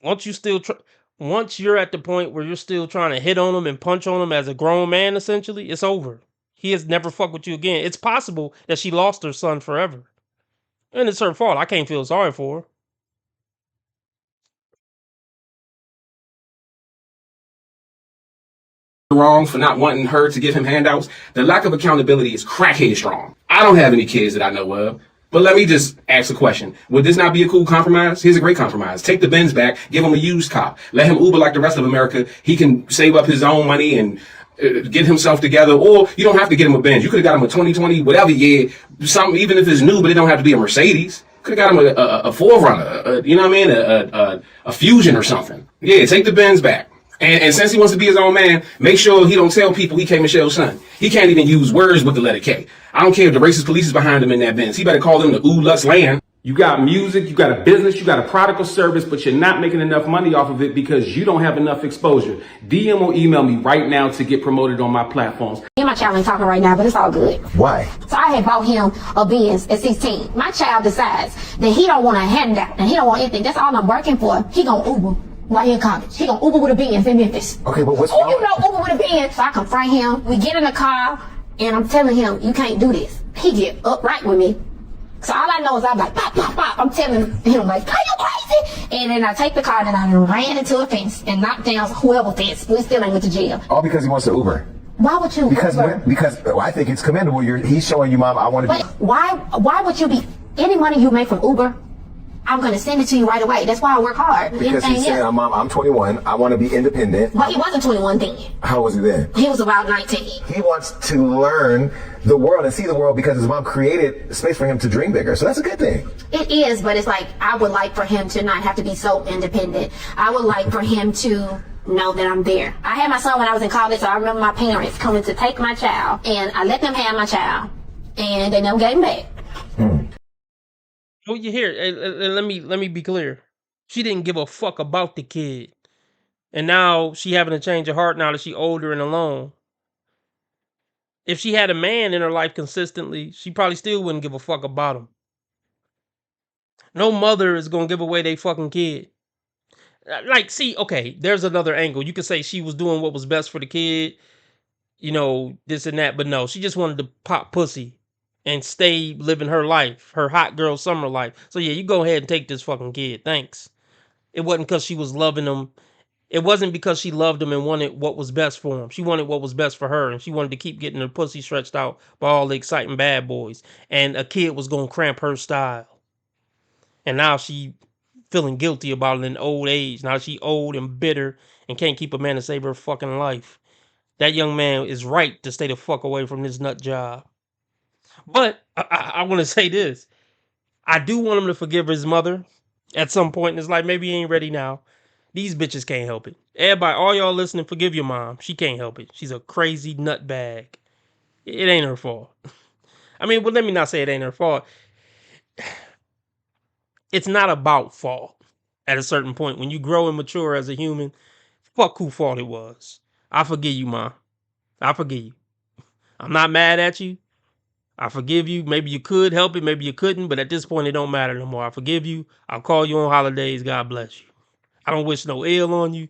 Once you still once you're at the point where you're still trying to hit on them and punch on them as a grown man, essentially, it's over. He has never fucked with you again. It's possible that she lost her son forever. And it's her fault. I can't feel sorry for her. Wrong for not wanting her to give him handouts. The lack of accountability is crackhead strong. I don't have any kids that I know of. But let me just ask a question. Would this not be a cool compromise? Here's a great compromise. Take the Benz back, give him a used car. Let him Uber like the rest of America. He can save up his own money and get himself together. Or you don't have to get him a Benz. You could have got him a 2020, whatever year. Something, even if it's new, but it don't have to be a Mercedes. Could have got him a Forerunner, you know what I mean? A Fusion or something. Yeah, take the Benz back. And since he wants to be his own man, make sure he don't tell people he K Michelle's son. He can't even use words with the letter K. I don't care if the racist police is behind him in that Benz. He better call them the Ooh Lutz Land. You got music, you got a business, you got a product or service, but you're not making enough money off of it because you don't have enough exposure. DM or email me right now to get promoted on my platforms. Me and my child ain't talking right now, but it's all good. Why? So I had bought him a Benz at 16. My child decides that he don't want a handout and he don't want anything. That's all I'm working for. He gonna Uber while he in college. He gonna Uber with a Benz in Memphis. Okay, but what's wrong? You know Uber with a Benz. So I confront him. We get in the car and I'm telling him, you can't do this. He get upright with me. So all I know is I'm like, pop, pop, pop. I'm telling him like, are you crazy? And then I take the car and I ran into a fence and knocked down whoever fence. We still ain't went to jail. All because he wants to Uber. Why would you Uber? Because well, I think it's commendable. He's showing you, Mom, I want to be. Why would you be, any money you make from Uber, I'm going to send it to you right away. That's why I work hard. Because he's saying, Mom, I'm 21. I want to be independent. But he wasn't 21 then. How was he then? He was about 19. He wants to learn the world and see the world because his mom created space for him to dream bigger. So that's a good thing. It is, but it's like, I would like for him to not have to be so independent. I would like for him to know that I'm there. I had my son when I was in college, so I remember my parents coming to take my child, and I let them have my child, and they never gave him back. Well, you hear? Let me be clear. She didn't give a fuck about the kid, and now she having a change of heart now that she older and alone. If she had a man in her life consistently, she probably still wouldn't give a fuck about him. No mother is gonna give away their fucking kid. Like, see, okay, there's another angle. You could say she was doing what was best for the kid, you know, this and that, but no, she just wanted to pop pussy and stay living her life, her hot girl summer life. So yeah, you go ahead and take this fucking kid. Thanks. It wasn't because she was loving him. It wasn't because she loved him and wanted what was best for him. She wanted what was best for her, and she wanted to keep getting her pussy stretched out by all the exciting bad boys. And a kid was gonna cramp her style. And now she feeling guilty about it in old age. Now she old and bitter and can't keep a man to save her fucking life. That young man is right to stay the fuck away from this nut job. But I want to say this. I do want him to forgive his mother at some point in his life. Maybe he ain't ready now. These bitches can't help it. Everybody, all y'all listening, forgive your mom. She can't help it. She's a crazy nutbag. It ain't her fault. I mean, well, let me not say it ain't her fault. It's not about fault at a certain point. When you grow and mature as a human, fuck who fault it was. I forgive you, Mom. I forgive you. I'm not mad at you. I forgive you. Maybe you could help it. Maybe you couldn't. But at this point, it don't matter no more. I forgive you. I'll call you on holidays. God bless you. I don't wish no ill on you.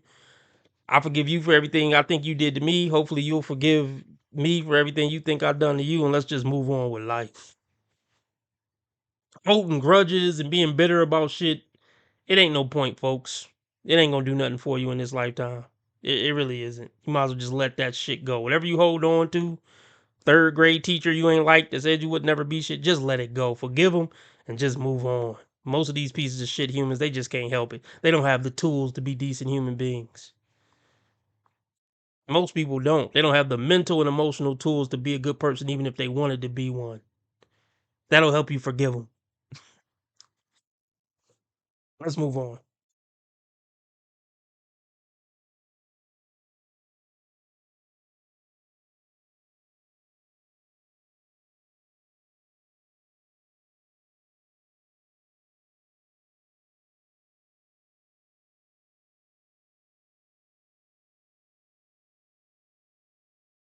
I forgive you for everything I think you did to me. Hopefully you'll forgive me for everything you think I've done to you. And let's just move on with life. Holding grudges and being bitter about shit, it ain't no point, folks. It ain't gonna do nothing for you in this lifetime. It really isn't. You might as well just let that shit go. Whatever you hold on to, third grade teacher you ain't like that said you would never be shit, just let it go. Forgive them and just move on. Most of these pieces of shit humans, they just can't help it. They don't have the tools to be decent human beings. Most people don't. They don't have the mental and emotional tools to be a good person, even if they wanted to be one. That'll help you forgive them. Let's move on.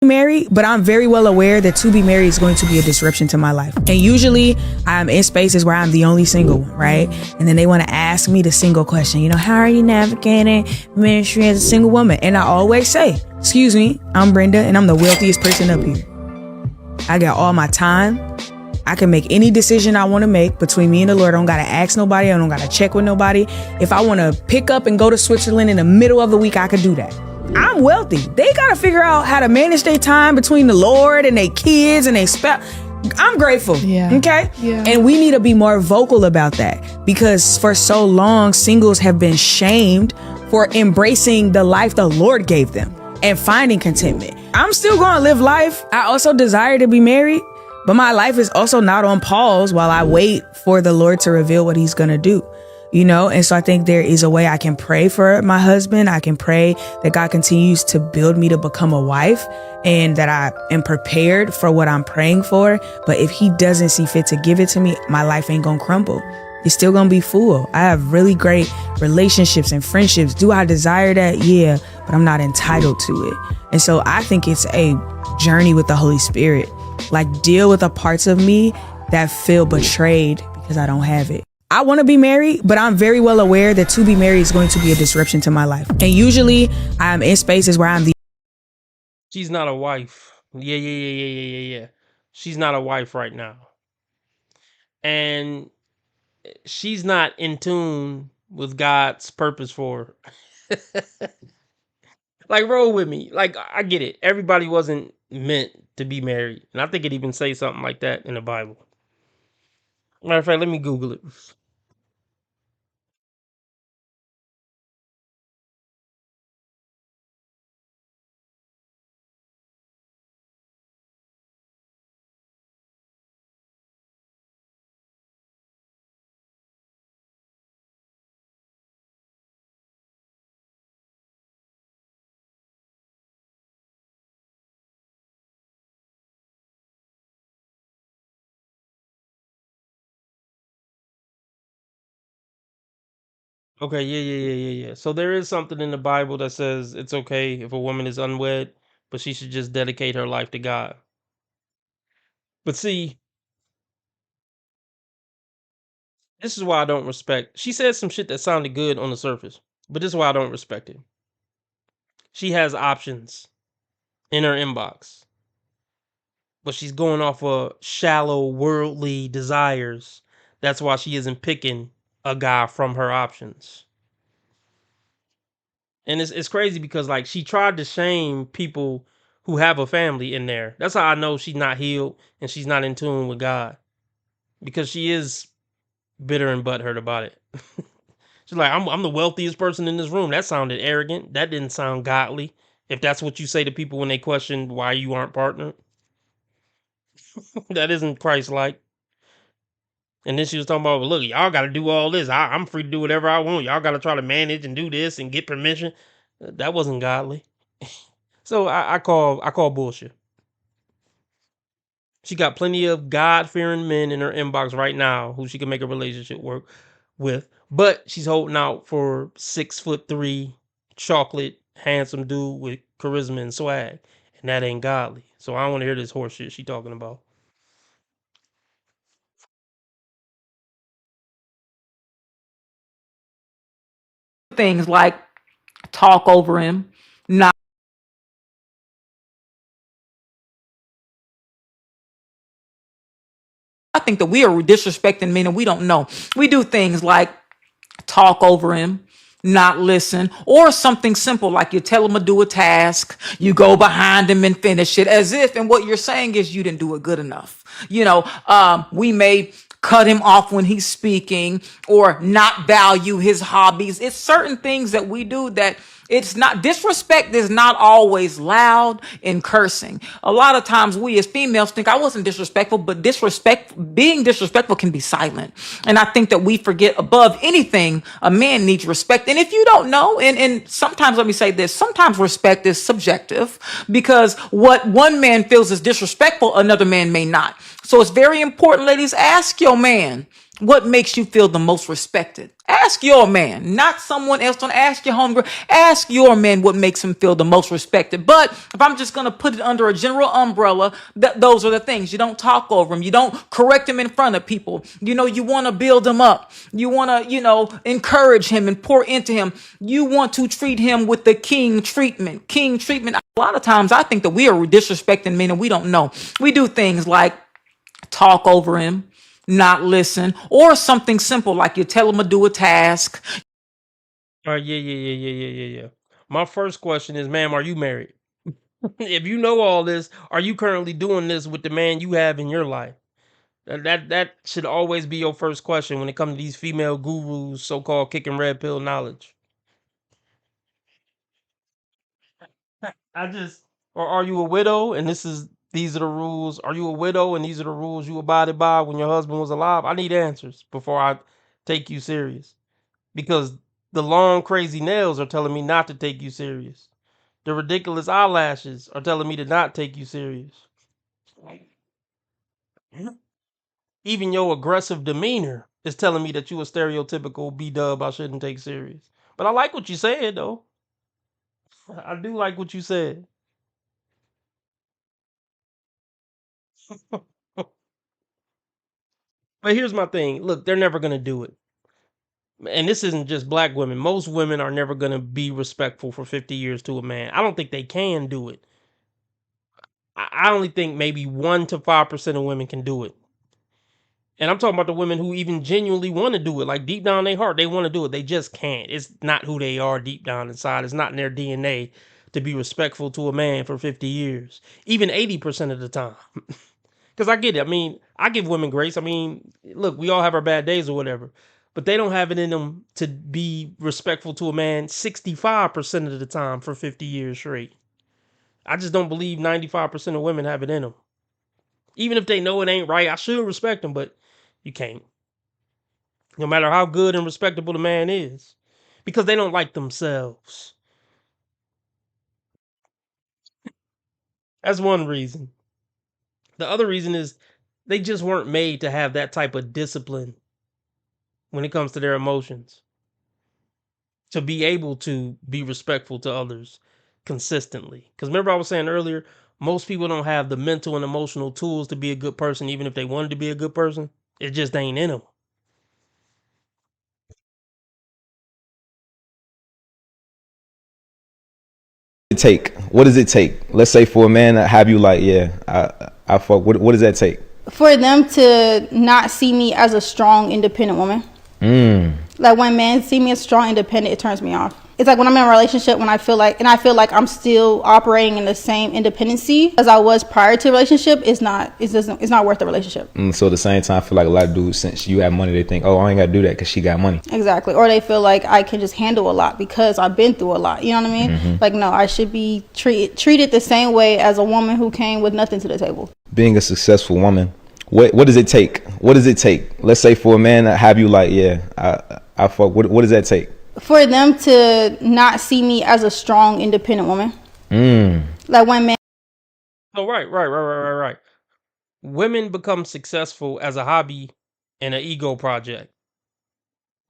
married, but I'm very well aware that to be married is going to be a disruption to my life. And usually I'm in spaces where I'm the only single, right? And then they want to ask me the single question, you know, how are you navigating ministry as a single woman? And I always say, excuse me, I'm Brenda and I'm the wealthiest person up here. I got all my time. I can make any decision I want to make between me and the Lord. I don't got to ask nobody. I don't got to check with nobody. If I want to pick up and go to Switzerland in the middle of the week, I could do that. I'm wealthy. They got to figure out how to manage their time between the Lord and their kids and their spouse. I'm grateful. Yeah. Okay. Yeah. And we need to be more vocal about that because for so long, singles have been shamed for embracing the life the Lord gave them and finding contentment. I'm still going to live life. I also desire to be married, but my life is also not on pause while I wait for the Lord to reveal what he's going to do. You know, and so I think there is a way I can pray for my husband. I can pray that God continues to build me to become a wife and that I am prepared for what I'm praying for. But if he doesn't see fit to give it to me, my life ain't gonna crumble. It's still gonna be full. I have really great relationships and friendships. Do I desire that? Yeah, but I'm not entitled to it. And so I think it's a journey with the Holy Spirit. Like deal with the parts of me that feel betrayed because I don't have it. I want to be married, but I'm very well aware that to be married is going to be a disruption to my life. And usually I'm in spaces where I'm the... She's not a wife. Yeah. She's not a wife right now. And she's not in tune with God's purpose for her. Like, roll with me. Like, I get it. Everybody wasn't meant to be married. And I think it even says something like that in the Bible. Matter of fact, let me Google it. Okay, yeah. So there is something in the Bible that says it's okay if a woman is unwed, but she should just dedicate her life to God. But see, this is why I don't respect. She said some shit that sounded good on the surface, but this is why I don't respect it. She has options in her inbox, but she's going off of shallow worldly desires. That's why she isn't picking a guy from her options. And it's crazy because like she tried to shame people who have a family in there. That's how I know she's not healed and she's not in tune with God. Because she is bitter and butthurt about it. She's like, I'm the wealthiest person in this room. That sounded arrogant. That didn't sound godly. If that's what you say to people when they question why you aren't partnered. That isn't Christ-like. And then she was talking about, look, y'all got to do all this. I'm free to do whatever I want. Y'all got to try to manage and do this and get permission. That wasn't godly. So I call bullshit. She got plenty of God-fearing men in her inbox right now who she can make a relationship work with, but she's holding out for 6'3", chocolate, handsome dude with charisma and swag, and that ain't godly. So I don't want to hear this horse shit she talking about. Things like talk over him, not. I think that we are disrespecting men and we don't know. We do things like talk over him, not listen, or something simple like you tell him to do a task, you go behind him and finish it as if, and what you're saying is you didn't do it good enough. You know, we may cut him off when he's speaking or not value his hobbies. It's certain things that we do that it's not, disrespect is not always loud and cursing. A lot of times we as females think I wasn't disrespectful, but being disrespectful can be silent. And I think that we forget above anything, a man needs respect. And if you don't know, and sometimes let me say this, sometimes respect is subjective because what one man feels is disrespectful, another man may not. So it's very important, ladies, ask your man what makes you feel the most respected. Ask your man, not someone else. Don't ask your homegirl. Ask your man what makes him feel the most respected. But if I'm just going to put it under a general umbrella, those are the things. You don't talk over him. You don't correct him in front of people. You know, you want to build him up. You want to, encourage him and pour into him. You want to treat him with the king treatment. King treatment. A lot of times I think that we are disrespecting men and we don't know. We do things like talk over him, not listen, or something simple like you tell him to do a task. All right, yeah. My first question is, ma'am, are you married? If you know all this, are you currently doing this with the man you have in your life? That should always be your first question when it comes to these female gurus, so-called kicking red pill knowledge. Or are you a widow and these are the rules? Are you a widow and these are the rules you abided by when your husband was alive? I need answers before I take you serious. Because the long crazy nails are telling me not to take you serious. The ridiculous eyelashes are telling me to not take you serious. Even your aggressive demeanor is telling me that you a stereotypical B-dub I shouldn't take serious. But I like what you said though. I do like what you said. But here's my thing. Look, they're never gonna do it. And this isn't just black women. Most women are never gonna be respectful for 50 years to a man. I don't think they can do it. I only think maybe 1 to 5% of women can do it. And I'm talking about the women who even genuinely want to do it. Like deep down in their heart, they want to do it. They just can't. It's not who they are deep down inside. It's not in their DNA to be respectful to a man for 50 years. Even 80% of the time. Because I get it. I mean, I give women grace. I mean, look, we all have our bad days or whatever. But they don't have it in them to be respectful to a man 65% of the time for 50 years straight. I just don't believe 95% of women have it in them. Even if they know it ain't right, I should respect them, but you can't. No matter how good and respectable the man is. Because they don't like themselves. That's one reason. The other reason is they just weren't made to have that type of discipline when it comes to their emotions. To be able to be respectful to others consistently. Because remember, I was saying earlier, most people don't have the mental and emotional tools to be a good person, even if they wanted to be a good person. It just ain't in them. Take? What does it take? Let's say for a man to have you like, yeah, I fuck. What does that take? For them to not see me as a strong, independent woman. Like when men see me as strong, independent, it turns me off. It's like when I'm in a relationship, when I feel like I'm still operating in the same independency as I was prior to the relationship, it's not worth the relationship. So at the same time, I feel like a lot of dudes, since you have money, they think, oh, I ain't got to do that because she got money. Exactly. Or they feel like I can just handle a lot because I've been through a lot. You know what I mean? Like, no, I should be treated the same way as a woman who came with nothing to the table. Being a successful woman, what does it take? What does it take? Let's say for a man to have you like, yeah, I fuck. What does that take? For them to not see me as a strong, independent woman. Like when men. Oh, right. Women become successful as a hobby and an ego project.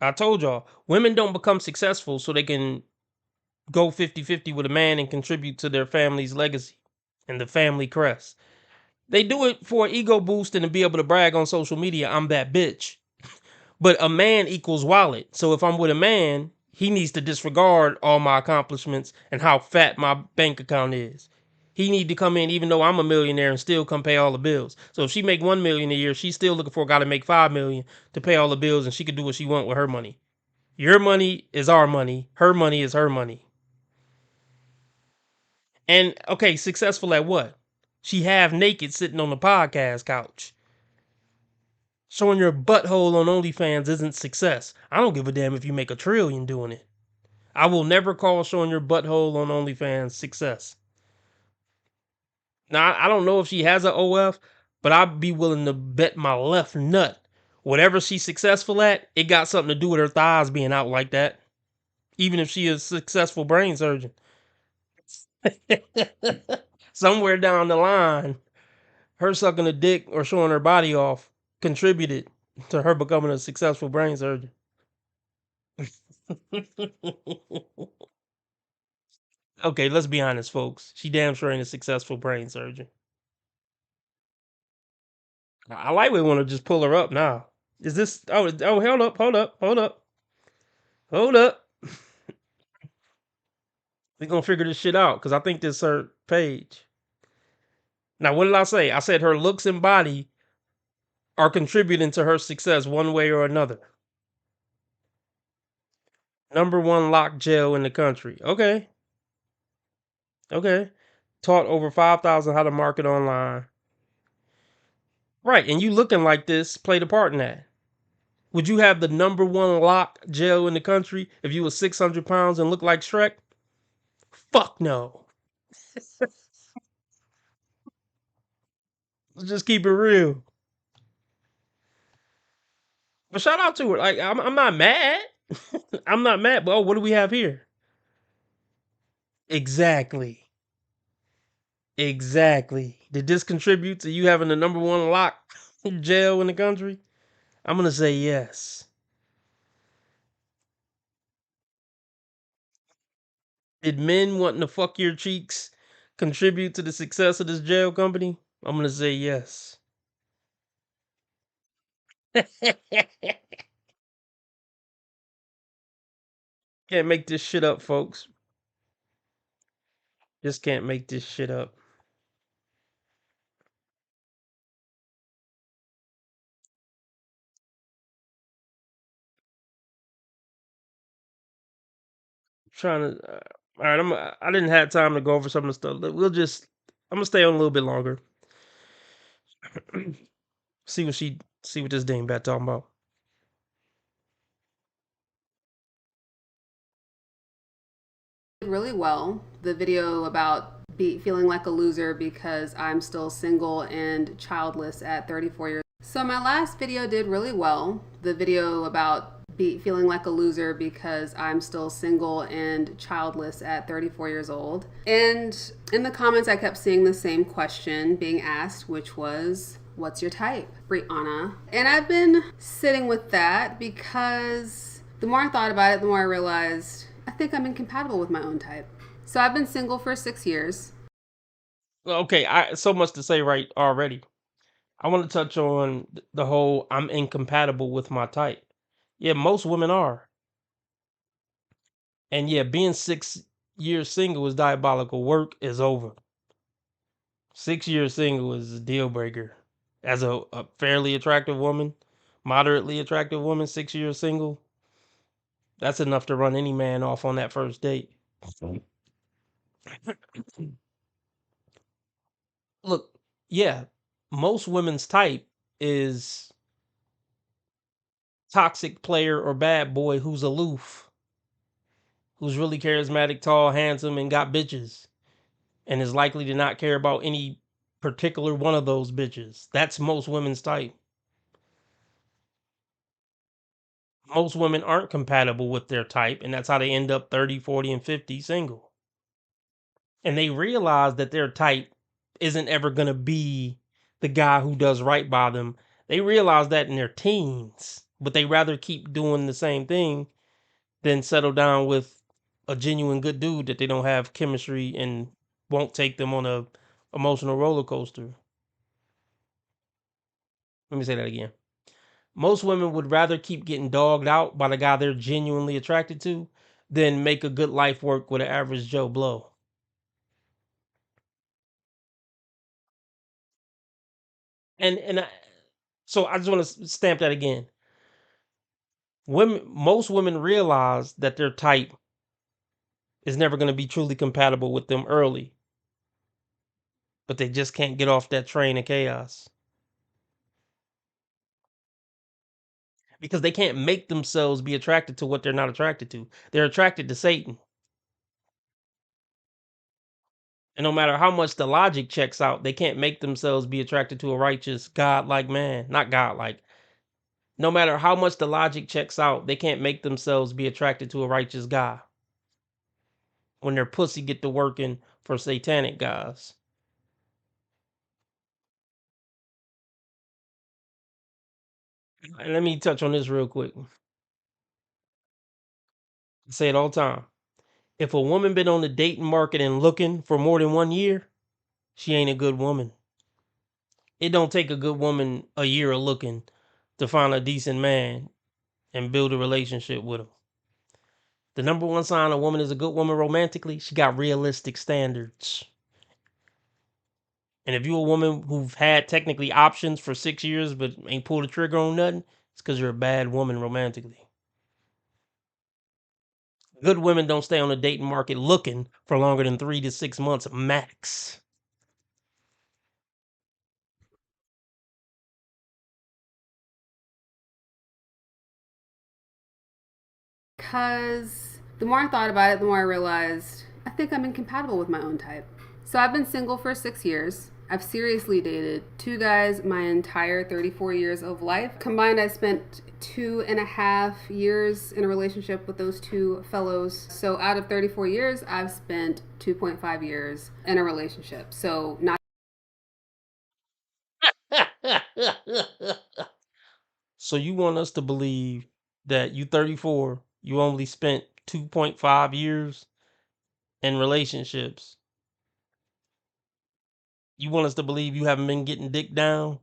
I told y'all, women don't become successful so they can go 50-50 with a man and contribute to their family's legacy and the family crest. They do it for an ego boost and to be able to brag on social media, I'm that bitch. But a man equals wallet. So if I'm with a man, he needs to disregard all my accomplishments and how fat my bank account is. He need to come in even though I'm a millionaire and still come pay all the bills. So if she make 1 million a year, she's still looking for a guy to make 5 million to pay all the bills and she can do what she want with her money. Your money is our money. Her money is her money. And okay, successful at what? She half naked sitting on the podcast couch. Showing your butthole on OnlyFans isn't success. I don't give a damn if you make $1 trillion doing it. I will never call showing your butthole on OnlyFans success. Now, I don't know if she has an OF, but I'd be willing to bet my left nut. Whatever she's successful at, it got something to do with her thighs being out like that. Even if she is a successful brain surgeon. Somewhere down the line, her sucking a dick or showing her body off contributed to her becoming a successful brain surgeon. Okay, let's be honest, folks. She damn sure ain't a successful brain surgeon. I like we want to just pull her up now. Is this? Oh, hold up, hold up, hold up, hold up. We gonna figure this shit out because I think this is her page. Now, what did I say? I said her looks and body are contributing to her success one way or another. #1 lock jail in the country. Okay. Okay. Taught over 5,000 how to market online. Right. And you looking like this played a part in that. Would you have the #1 lock jail in the country if you was 600 pounds and looked like Shrek? Fuck no. Let's just keep it real. But shout out to her. Like, I'm not mad. I'm not mad. But what do we have here? Exactly. Exactly. Did this contribute to you having the #1 lock jail in the country? I'm gonna say yes. Did men wanting to fuck your cheeks contribute to the success of this jail company? I'm gonna say yes. Can't make this shit up, folks. Just can't make this shit up. Trying to. All right, I didn't have time to go over some of the stuff. We'll just. I'm gonna stay on a little bit longer. See what this dingbat talking about. Really well. The video about feeling like a loser because I'm still single and childless at 34 years. So my last video did really well. The video about feeling like a loser because I'm still single and childless at 34 years old. And in the comments, I kept seeing the same question being asked, which was, what's your type, Brianna? And I've been sitting with that because the more I thought about it, the more I realized I think I'm incompatible with my own type. So I've been single for 6 years. Okay, so much to say right already. I want to touch on the whole I'm incompatible with my type. Yeah, most women are. And yeah, being 6 years single is diabolical. Work is over. 6 years single is a deal breaker. As a fairly attractive woman, moderately attractive woman, 6 years single, that's enough to run any man off on that first date. Look, yeah, most women's type is toxic player or bad boy who's aloof, who's really charismatic, tall, handsome, and got bitches, and is likely to not care about any particular one of those bitches. That's most women's type. Most women aren't compatible with their type, and that's how they end up 30, 40, and 50 single. And they realize that their type isn't ever going to be the guy who does right by them. They realize that in their teens, but they rather keep doing the same thing than settle down with a genuine good dude that they don't have chemistry and won't take them on a emotional roller coaster. Let me say that again. Most women would rather keep getting dogged out by the guy they're genuinely attracted to than make a good life work with an average Joe Blow. So I just want to stamp that again. Most women realize that their type is never going to be truly compatible with them early, but they just can't get off that train of chaos because they can't make themselves be attracted to what they're not attracted to. They're attracted to Satan. And no matter how much the logic checks out, they can't make themselves be attracted to a righteous, godlike man. Not godlike. No matter how much the logic checks out, they can't make themselves be attracted to a righteous guy when their pussy get to working for satanic guys. And let me touch on this real quick. I say it all the time. If a woman been on the dating market and looking for more than 1 year, she ain't a good woman. It don't take a good woman a year of looking to find a decent man and build a relationship with him. The number one sign a woman is a good woman romantically, she got realistic standards. And if you a woman who've had technically options for 6 years but ain't pulled the trigger on nothing, it's because you're a bad woman romantically. Good women don't stay on the dating market looking for longer than 3 to 6 months max. Because the more I thought about it, the more I realized I think I'm incompatible with my own type. So I've been single for 6 years. I've seriously dated 2 guys my entire 34 years of life. Combined, I spent 2.5 years in a relationship with those 2 fellows. So out of 34 years, I've spent 2.5 years in a relationship. So not. So you want us to believe that you 34, you only spent 2.5 years in relationships. You want us to believe you haven't been getting dick down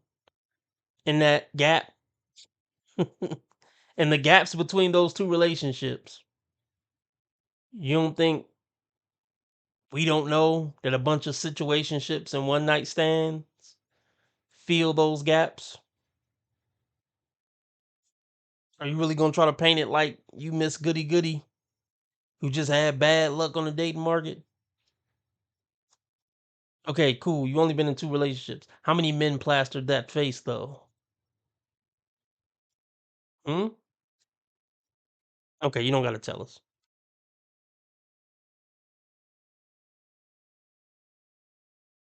in that gap? And the gaps between those 2 relationships. You don't think we don't know that a bunch of situationships and one night stands fill those gaps? Are you really gonna try to paint it like you Miss Goody Goody who just had bad luck on the dating market? Okay, cool. You only been in 2 relationships. How many men plastered that face though? Hmm? Okay, you don't gotta tell us.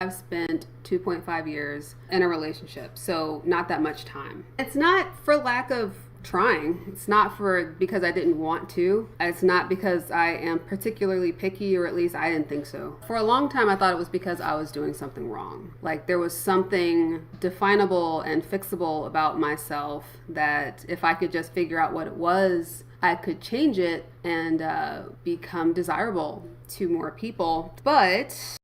I've spent 2.5 years in a relationship, so not that much time. It's not for lack of trying. It's not for because I didn't want to. It's not because I am particularly picky, or at least I didn't think so. For a long time, I thought it was because I was doing something wrong. Like there was something definable and fixable about myself that if I could just figure out what it was, I could change it and become desirable to more people. But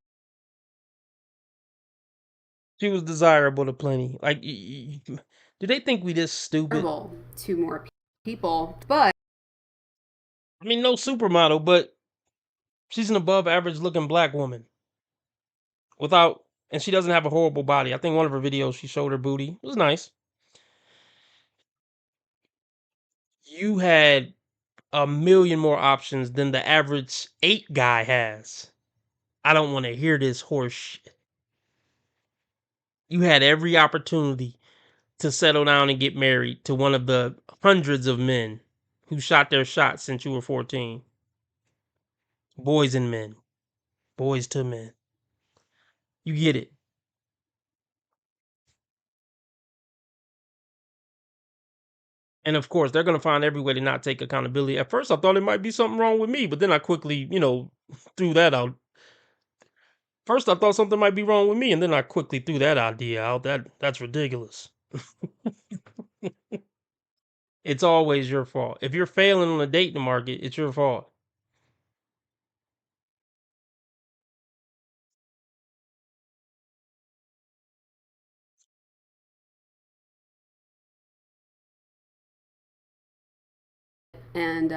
She was desirable to plenty. Like, do they think we this stupid? To more people, but I mean, no supermodel, but she's an above average looking black woman. Without, and she doesn't have a horrible body. I think one of her videos she showed her booty. It was nice. You had a million more options than the average 8 guy has. I don't want to hear this horse shit. You had every opportunity to settle down and get married to one of the hundreds of men who shot their shot since you were 14. Boys and men. Boys to men. You get it. And of course, they're going to find every way to not take accountability. At first, I thought it might be something wrong with me, but then I quickly, threw that out. First, I thought something might be wrong with me, and then I quickly threw that idea out. That's ridiculous. It's always your fault. If you're failing on the dating market, it's your fault. and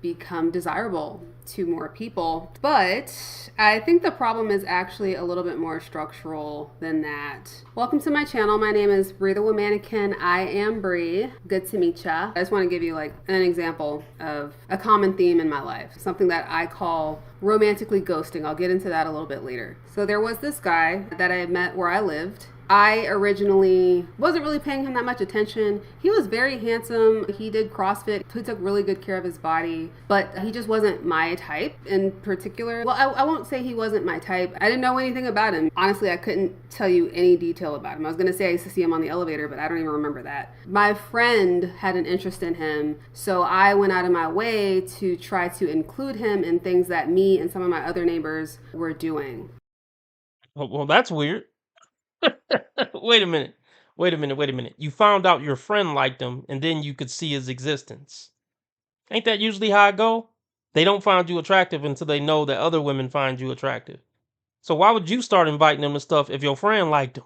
become desirable to more people. But I think the problem is actually a little bit more structural than that. Welcome to my channel. My name is Bree the Womanican. I am Bree. Good to meet ya. I just want to give you like an example of a common theme in my life, something that I call romantically ghosting. I'll get into that a little bit later. So there was this guy that I met where I lived. I originally wasn't really paying him that much attention. He was very handsome. He did CrossFit. He took really good care of his body, but he just wasn't my type in particular. Well, I won't say he wasn't my type. I didn't know anything about him. Honestly, I couldn't tell you any detail about him. I was going to say I used to see him on the elevator, but I don't even remember that. My friend had an interest in him, so I went out of my way to try to include him in things that me and some of my other neighbors were doing. Well, that's weird. Wait a minute. Wait a minute. You found out your friend liked him, and then you could see his existence. Ain't that usually how it go? They don't find you attractive until they know that other women find you attractive. So why would you start inviting them to stuff if your friend liked them?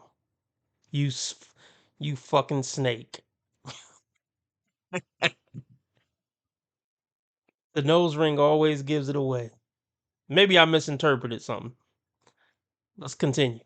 You fucking snake. The nose ring always gives it away. Maybe I misinterpreted something. Let's continue.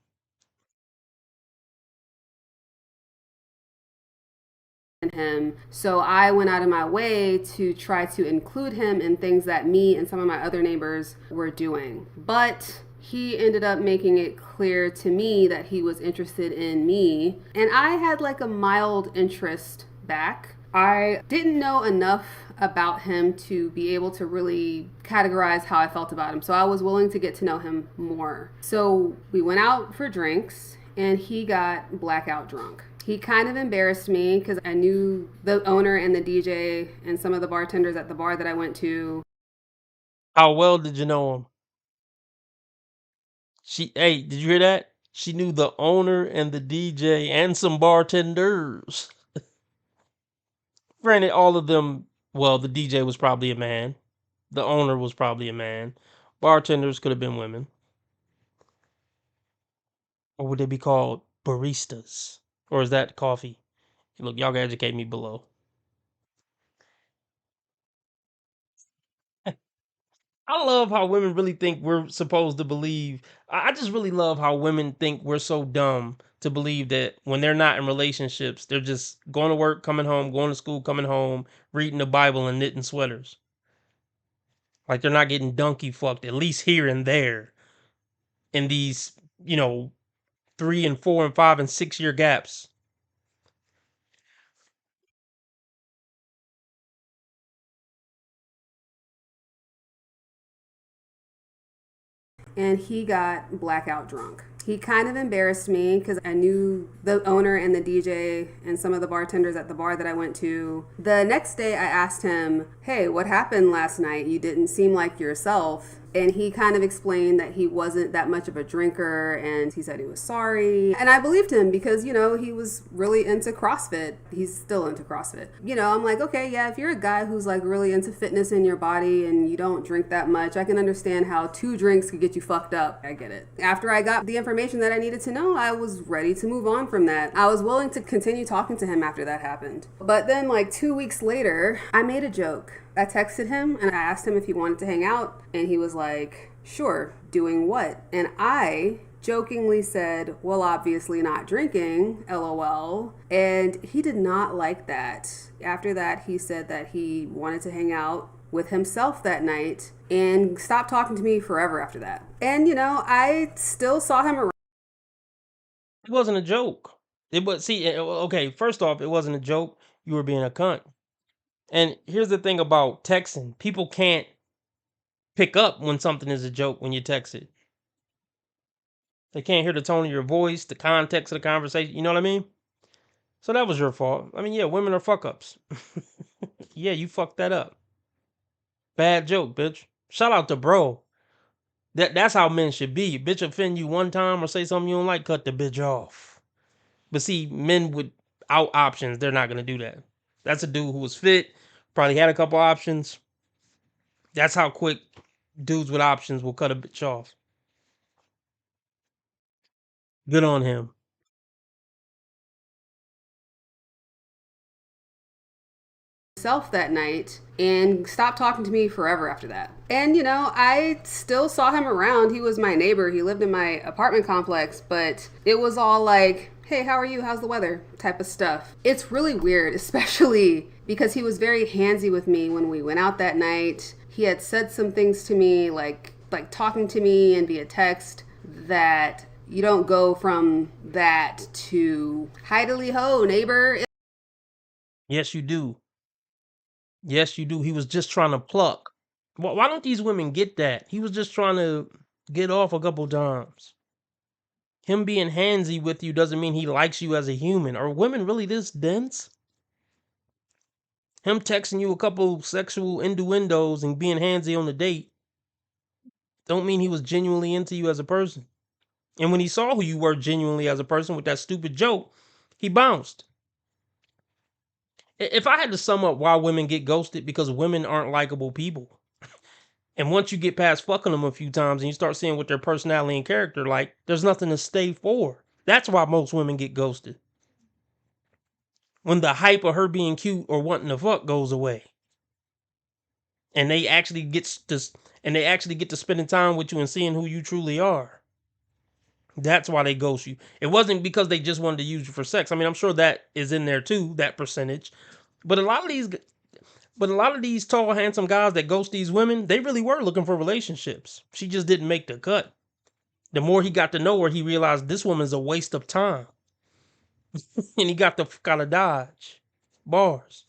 Him. So I went out of my way to try to include him in things that me and some of my other neighbors were doing. But he ended up making it clear to me that he was interested in me. And I had like a mild interest back. I didn't know enough about him to be able to really categorize how I felt about him. So I was willing to get to know him more. So we went out for drinks and he got blackout drunk. He kind of embarrassed me because I knew the owner and the DJ and some of the bartenders at the bar that I went to. How well did you know him? Hey, did you hear that? She knew the owner and the DJ and some bartenders. Granted, all of them, well, the DJ was probably a man. The owner was probably a man. Bartenders could have been women. Or would they be called baristas? Or is that coffee? Look, y'all can educate me below. I love how women really think we're supposed to believe. I just really love how women think we're so dumb to believe that when they're not in relationships, they're just going to work, coming home, going to school, coming home, reading the Bible and knitting sweaters. Like they're not getting donkey fucked, at least here and there in these, 3 and 4 and 5 and 6 year gaps. And he got blackout drunk. He kind of embarrassed me because I knew the owner and the DJ and some of the bartenders at the bar that I went to. The next day I asked him, hey, what happened last night? You didn't seem like yourself. And he kind of explained that he wasn't that much of a drinker and he said he was sorry. And I believed him because, he was really into CrossFit. He's still into CrossFit. I'm like, okay, yeah, if you're a guy who's like really into fitness in your body and you don't drink that much, I can understand how 2 drinks could get you fucked up. I get it. After I got the information that I needed to know, I was ready to move on from that. I was willing to continue talking to him after that happened. But then like 2 weeks later, I made a joke. I texted him and I asked him if he wanted to hang out, and he was like, sure, doing what? And I jokingly said, well, obviously not drinking, LOL. And he did not like that. After that, he said that he wanted to hang out with himself that night and stopped talking to me forever after that. And, I still saw him around. It wasn't a joke. Okay, first off, it wasn't a joke. You were being a cunt. And here's the thing about texting. People can't pick up when something is a joke when you text it. They can't hear the tone of your voice, the context of the conversation. You know what I mean? So that was your fault. I mean, yeah, women are fuck ups. Yeah, you fucked that up. Bad joke, bitch. Shout out to bro. That's how men should be. Bitch offend you one time or say something you don't like, cut the bitch off. But see, men without options, they're not gonna do that. That's a dude who was fit, probably had a couple options. That's how quick dudes with options will cut a bitch off. Good on him. Self that night and stopped talking to me forever after that. And I still saw him around. He was my neighbor. He lived in my apartment complex, but it was all like, hey, how are you? How's the weather? Type of stuff. It's really weird, especially because he was very handsy with me when we went out that night. He had said some things to me like talking to me and via text that you don't go from that to hidely ho, neighbor. Yes, you do. Yes, you do. He was just trying to pluck. Why don't these women get that? He was just trying to get off a couple times. Him being handsy with you doesn't mean he likes you as a human. Are women really this dense? Him texting you a couple sexual innuendos and being handsy on the date don't mean he was genuinely into you as a person. And when he saw who you were genuinely as a person with that stupid joke, He bounced. If I had to sum up why women get ghosted, because women aren't likable people. And once you get past fucking them a few times and you start seeing what their personality and character like, there's nothing to stay for. That's why most women get ghosted. When the hype of her being cute or wanting to fuck goes away. And they actually get to spending time with you and seeing who you truly are. That's why they ghost you. It wasn't because they just wanted to use you for sex. I mean, I'm sure that is in there too, that percentage. But a lot of these tall, handsome guys that ghost these women, they really were looking for relationships. She just didn't make the cut. The more he got to know her, he realized this woman's a waste of time. And he got the fuck out of Dodge. Bars.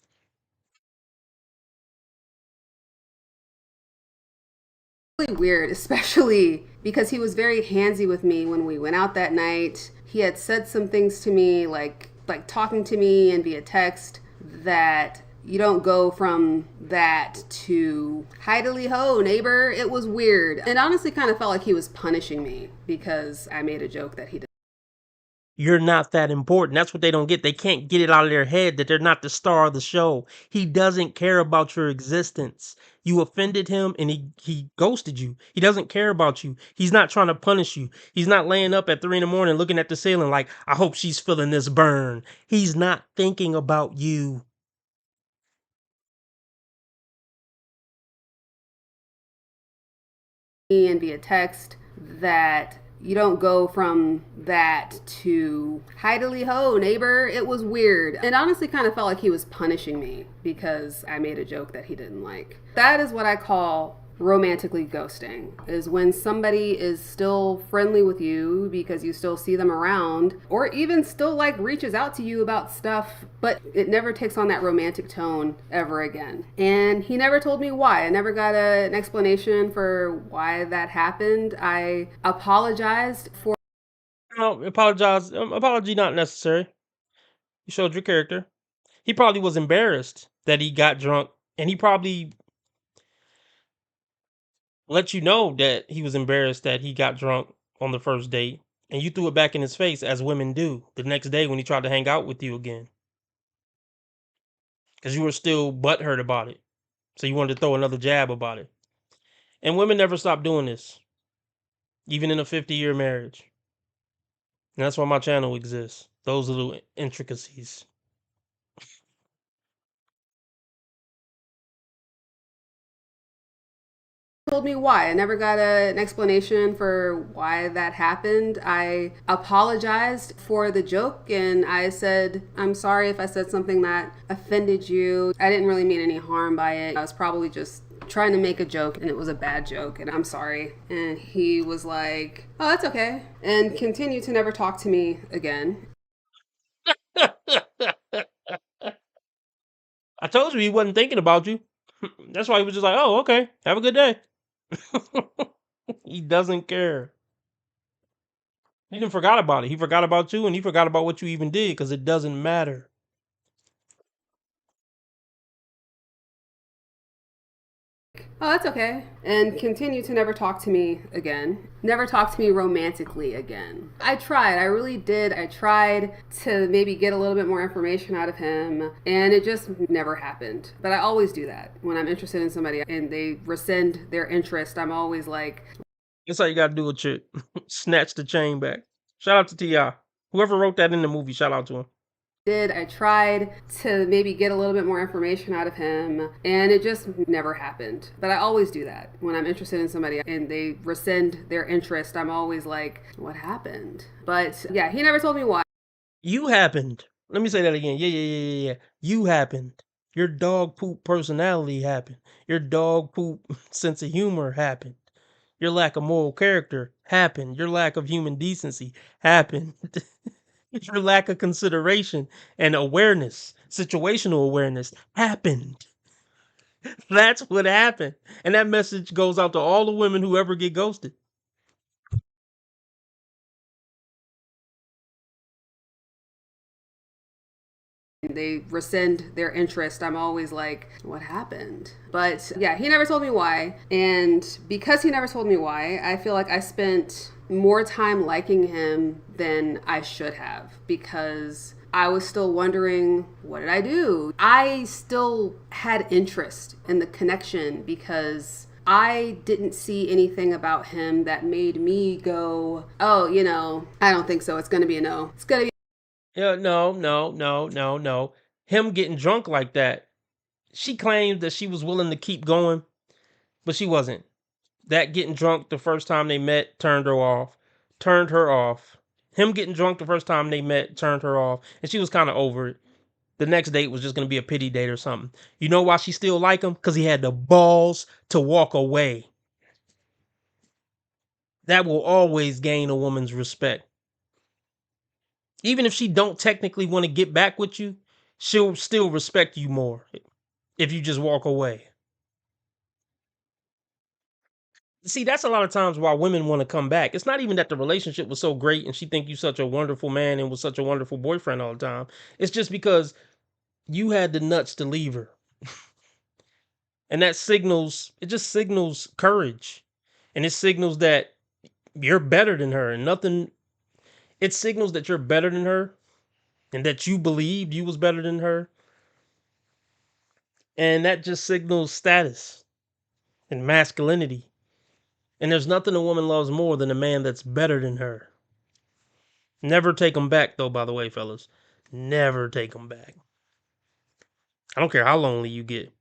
Really weird, especially because he was very handsy with me when we went out that night. He had said some things to me, like talking to me and via text, that you don't go from that to hidely ho, neighbor. It was weird. It honestly kind of felt like he was punishing me because I made a joke that he did. You're not that important. That's what they don't get. They can't get it out of their head that they're not the star of the show. He doesn't care about your existence. You offended him and he ghosted you. He doesn't care about you. He's not trying to punish you. He's not laying up at 3 a.m. looking at the ceiling like, I hope she's feeling this burn. He's not thinking about you. And via text that you don't go from that to hidely ho, neighbor. It was weird. It honestly kind of felt like he was punishing me because I made a joke that he didn't like. That is what I call romantically ghosting, is when somebody is still friendly with you because you still see them around, or even still like reaches out to you about stuff, but it never takes on that romantic tone ever again. And he never told me why. I never got an explanation for why that happened. I apologized for No, apology not necessary. You showed your character. He probably was embarrassed that he got drunk, and he probably let you know that he was embarrassed that he got drunk on the first date, and you threw it back in his face as women do the next day when he tried to hang out with you again. Because you were still butthurt about it. So you wanted to throw another jab about it. And women never stop doing this, even in a 50-year marriage. And that's why my channel exists. Those little intricacies. told me why. I never got an explanation for why that happened. I apologized for the joke and I said, I'm sorry if I said something that offended you. I didn't really mean any harm by it. I was probably just trying to make a joke and it was a bad joke and I'm sorry. And he was like, oh, that's okay. And continued to never talk to me again. I told you he wasn't thinking about you. That's why he was just like, oh, okay, have a good day. He doesn't care. He didn't forgot about it. He forgot about you and he forgot about what you even did because it doesn't matter. Oh, that's okay. And continue to never talk to me again. Never talk to me romantically again. I tried. I really did. I tried to maybe get a little bit more information out of him, and it just never happened. But I always do that. When I'm interested in somebody and they rescind their interest, I'm always like... That's how you gotta do a chick. Snatch the chain back. Shout out to T.I. Whoever wrote that in the movie, shout out to him. I tried to maybe get a little bit more information out of him, and it just never happened. But I always do that. When I'm interested in somebody and they rescind their interest, I'm always like, what happened? But yeah, he never told me why. You happened. Let me say that again. Yeah. You happened. Your dog poop personality happened. Your dog poop sense of humor happened. Your lack of moral character happened. Your lack of human decency happened. Your lack of consideration and awareness, situational awareness, happened. That's what happened. And that message goes out to all the women who ever get ghosted. They rescind their interest, I'm always like, what happened? But yeah, he never told me why. And because he never told me why, I feel like I spent more time liking him than I should have, because I was still wondering, what did I do? I still had interest in the connection because I didn't see anything about him that made me go, oh, you know, I don't think so. It's going to be a no. It's going to be. Yeah, no. Him getting drunk like that, she claimed that she was willing to keep going, but she wasn't. That getting drunk the first time they met turned her off. Turned her off. Him getting drunk the first time they met turned her off, and she was kind of over it. The next date was just going to be a pity date or something. You know why she still like him? Because he had the balls to walk away. That will always gain a woman's respect. Even if she don't technically want to get back with you, she'll still respect you more if you just walk away. See, that's a lot of times why women want to come back. It's not even that the relationship was so great and she think you such a wonderful man and was such a wonderful boyfriend all the time. It's just because you had the nuts to leave her. And that signals, it just signals courage. And it signals that you're better than her and nothing, it signals that you're better than her and that you believed you was better than her. And that just signals status and masculinity. And there's nothing a woman loves more than a man that's better than her. Never take them back, though, by the way, fellas. Never take them back. I don't care how lonely you get.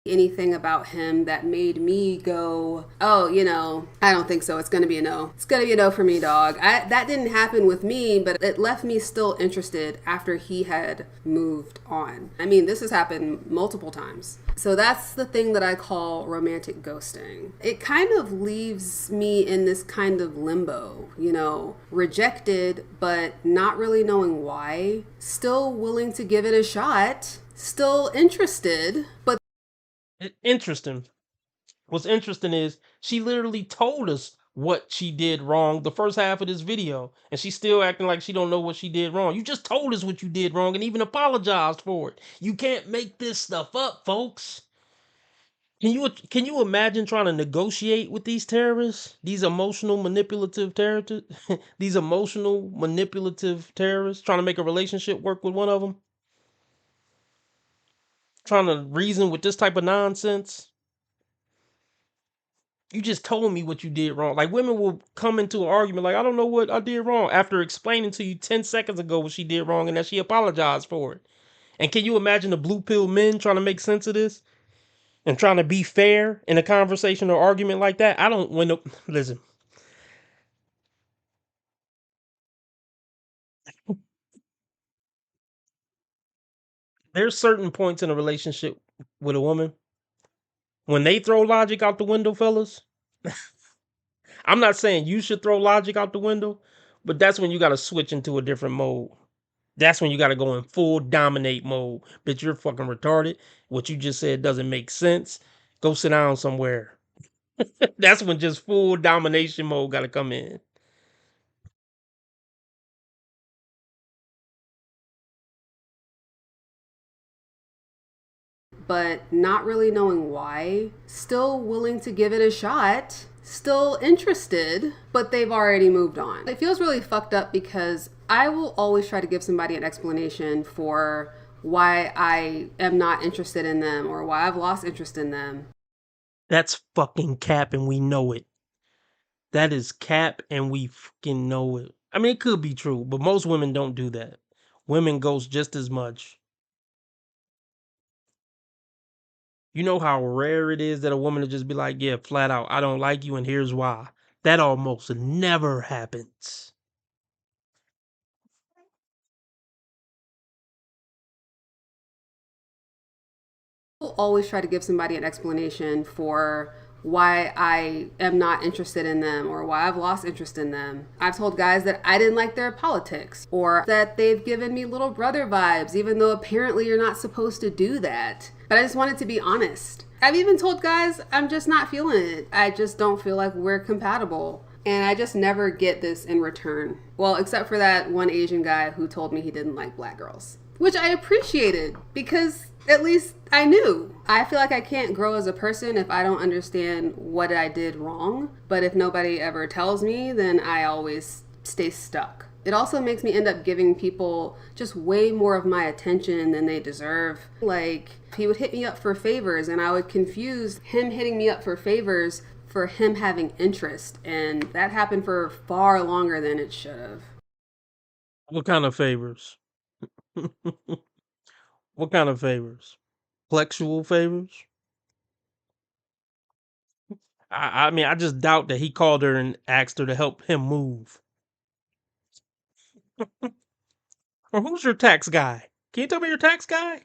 Anything about him that made me go, oh, you know, I don't think so. It's going to be a no. It's going to be a no for me, dog. That didn't happen with me, but it left me still interested after he had moved on. I mean, this has happened multiple times. So that's the thing that I call romantic ghosting. It kind of leaves me in this kind of limbo, you know, rejected, but not really knowing why, still willing to give it a shot, still interested, but Interesting. What's interesting is she literally told us what she did wrong the first half of this video, and she's still acting like she don't know what she did wrong. You just told us what you did wrong and even apologized for it. You can't make this stuff up, folks. Can you imagine trying to negotiate with these terrorists? These emotional manipulative terrorists? These emotional manipulative terrorists trying to make a relationship work with one of them? Trying to reason with this type of nonsense? You just told me what you did wrong. Like, women will come into an argument like, I don't know what I did wrong, after explaining to you 10 seconds ago what she did wrong and that she apologized for it. And can you imagine the blue pill men trying to make sense of this and trying to be fair in a conversation or argument like that? I don't win. Listen, there's certain points in a relationship with a woman when they throw logic out the window, fellas. I'm not saying you should throw logic out the window, but that's when you got to switch into a different mode. That's when you got to go in full dominate mode. Bitch, you're fucking retarded. What you just said doesn't make sense. Go sit down somewhere. That's when just full domination mode got to come in. but not really knowing why, still willing to give it a shot, still interested, but they've already moved on. It feels really fucked up because I will always try to give somebody an explanation for why I am not interested in them or why I've lost interest in them. That's fucking cap and we know it. That is cap and we fucking know it. I mean, it could be true, but most women don't do that. Women ghost just as much. You know how rare it is that a woman to just be like, yeah, flat out, I don't like you and here's why. That almost never happens. I'll always try to give somebody an explanation for why I am not interested in them or why I've lost interest in them. I've told guys that I didn't like their politics or that they've given me little brother vibes, even though apparently you're not supposed to do that. But I just wanted to be honest. I've even told guys I'm just not feeling it. I just don't feel like we're compatible. And I just never get this in return. Well, except for that one Asian guy who told me he didn't like black girls, which I appreciated because at least I knew. I feel like I can't grow as a person if I don't understand what I did wrong. But if nobody ever tells me, then I always stay stuck. It also makes me end up giving people just way more of my attention than they deserve. Like, he would hit me up for favors, and I would confuse him hitting me up for favors for him having interest. And that happened for far longer than it should have. What kind of favors? What kind of favors? Flexual favors? I mean, I just doubt that he called her and asked her to help him move. Or who's your tax guy? Can you tell me your tax guy?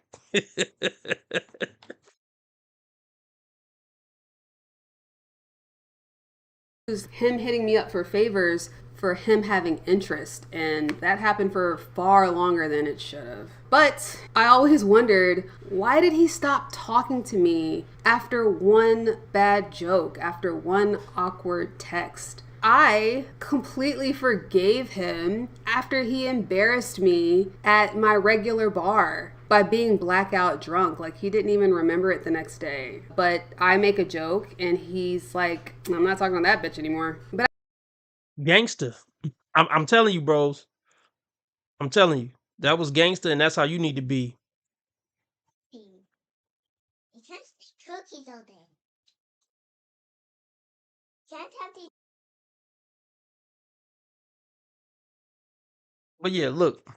Him hitting me up for favors for him having interest, and that happened for far longer than it should have. But I always wondered, why did he stop talking to me after one bad joke, after one awkward text? I completely forgave him after he embarrassed me at my regular bar by being blackout drunk. Like, he didn't even remember it the next day. But I make a joke and he's like, I'm not talking to that bitch anymore. But Gangster. I'm telling you, bros. I'm telling you. That was gangster, and that's how you need to be. Cookies all day. Can't have these. But yeah, look.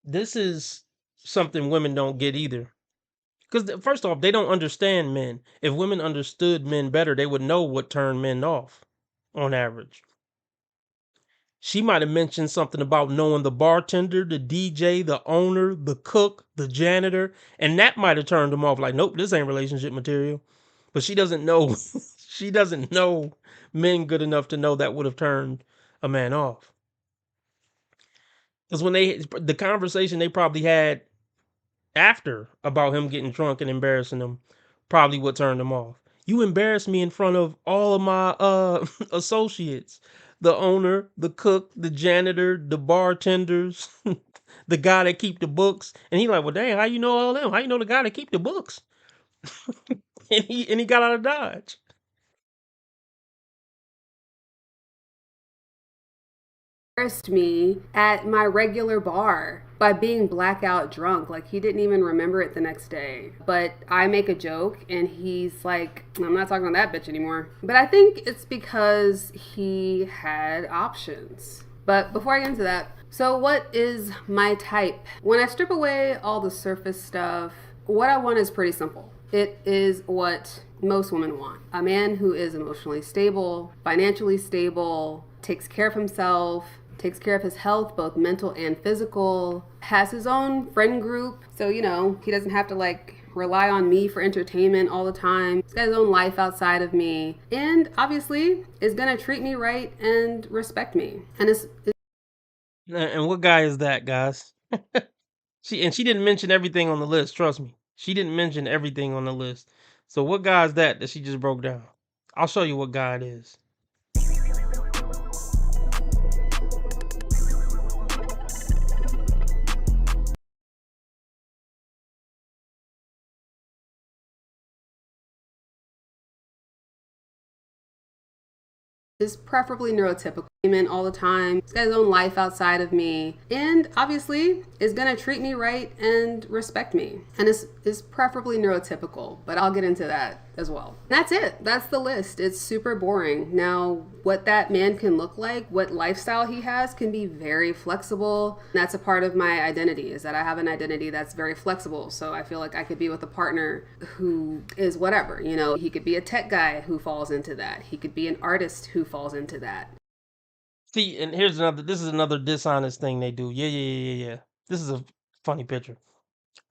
This is something women don't get either. Because first off, they don't understand men. If women understood men better, they would know what turned men off on average. She might have mentioned something about knowing the bartender, the DJ, the owner, the cook, the janitor, and that might have turned them off. Like, nope, this ain't relationship material. But she doesn't know. She doesn't know men good enough to know that would have turned a man off. Because when the conversation they probably had after about him getting drunk and embarrassing them, probably what turned him off. You embarrassed me in front of all of my associates, the owner, the cook, the janitor, the bartenders, the guy that keep the books. And he like, well, dang, how you know all them? How you know the guy that keep the books? And he got out of Dodge. embarrassed me at my regular bar by being blackout drunk. Like, he didn't even remember it the next day. But I make a joke and he's like, I'm not talking to that bitch anymore. But I think it's because he had options. But before I get into that, so what is my type? When I strip away all the surface stuff, what I want is pretty simple. It is what most women want. A man who is emotionally stable, financially stable, takes care of himself, takes care of his health, both mental and physical, has his own friend group. So, you know, he doesn't have to like rely on me for entertainment all the time. He's got his own life outside of me. And obviously is gonna treat me right and respect me. And And what guy is that, guys? She didn't mention everything on the list, trust me. She didn't mention everything on the list. So what guy is that she just broke down? I'll show you what guy it is. is preferably neurotypical all the time. He's got his own life outside of me, and obviously is gonna treat me right and respect me, and is preferably neurotypical, but I'll get into that as well. That's it. That's the list. It's super boring. Now, what that man can look like, what lifestyle he has, can be very flexible. That's a part of my identity, is that I have an identity that's very flexible. So I feel like I could be with a partner who is whatever, you know. He could be a tech guy who falls into that. He could be an artist who falls into that. See, and this is another dishonest thing they do. Yeah. This is a funny picture.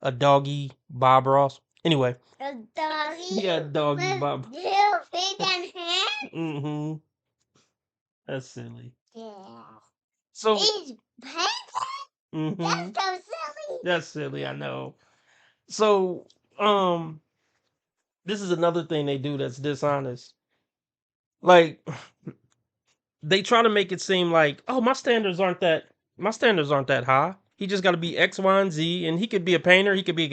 A doggy Bob Ross. Anyway. A doggy? Yeah, doggy Bob. Little feet and hands? Mm-hmm. That's silly. Yeah. So He's painted? mm-hmm. That's so silly. That's silly, I know. So, this is another thing they do that's dishonest. Like they try to make it seem like, oh, my standards aren't that high. He just got to be X, Y, and Z, and he could be a painter. He could be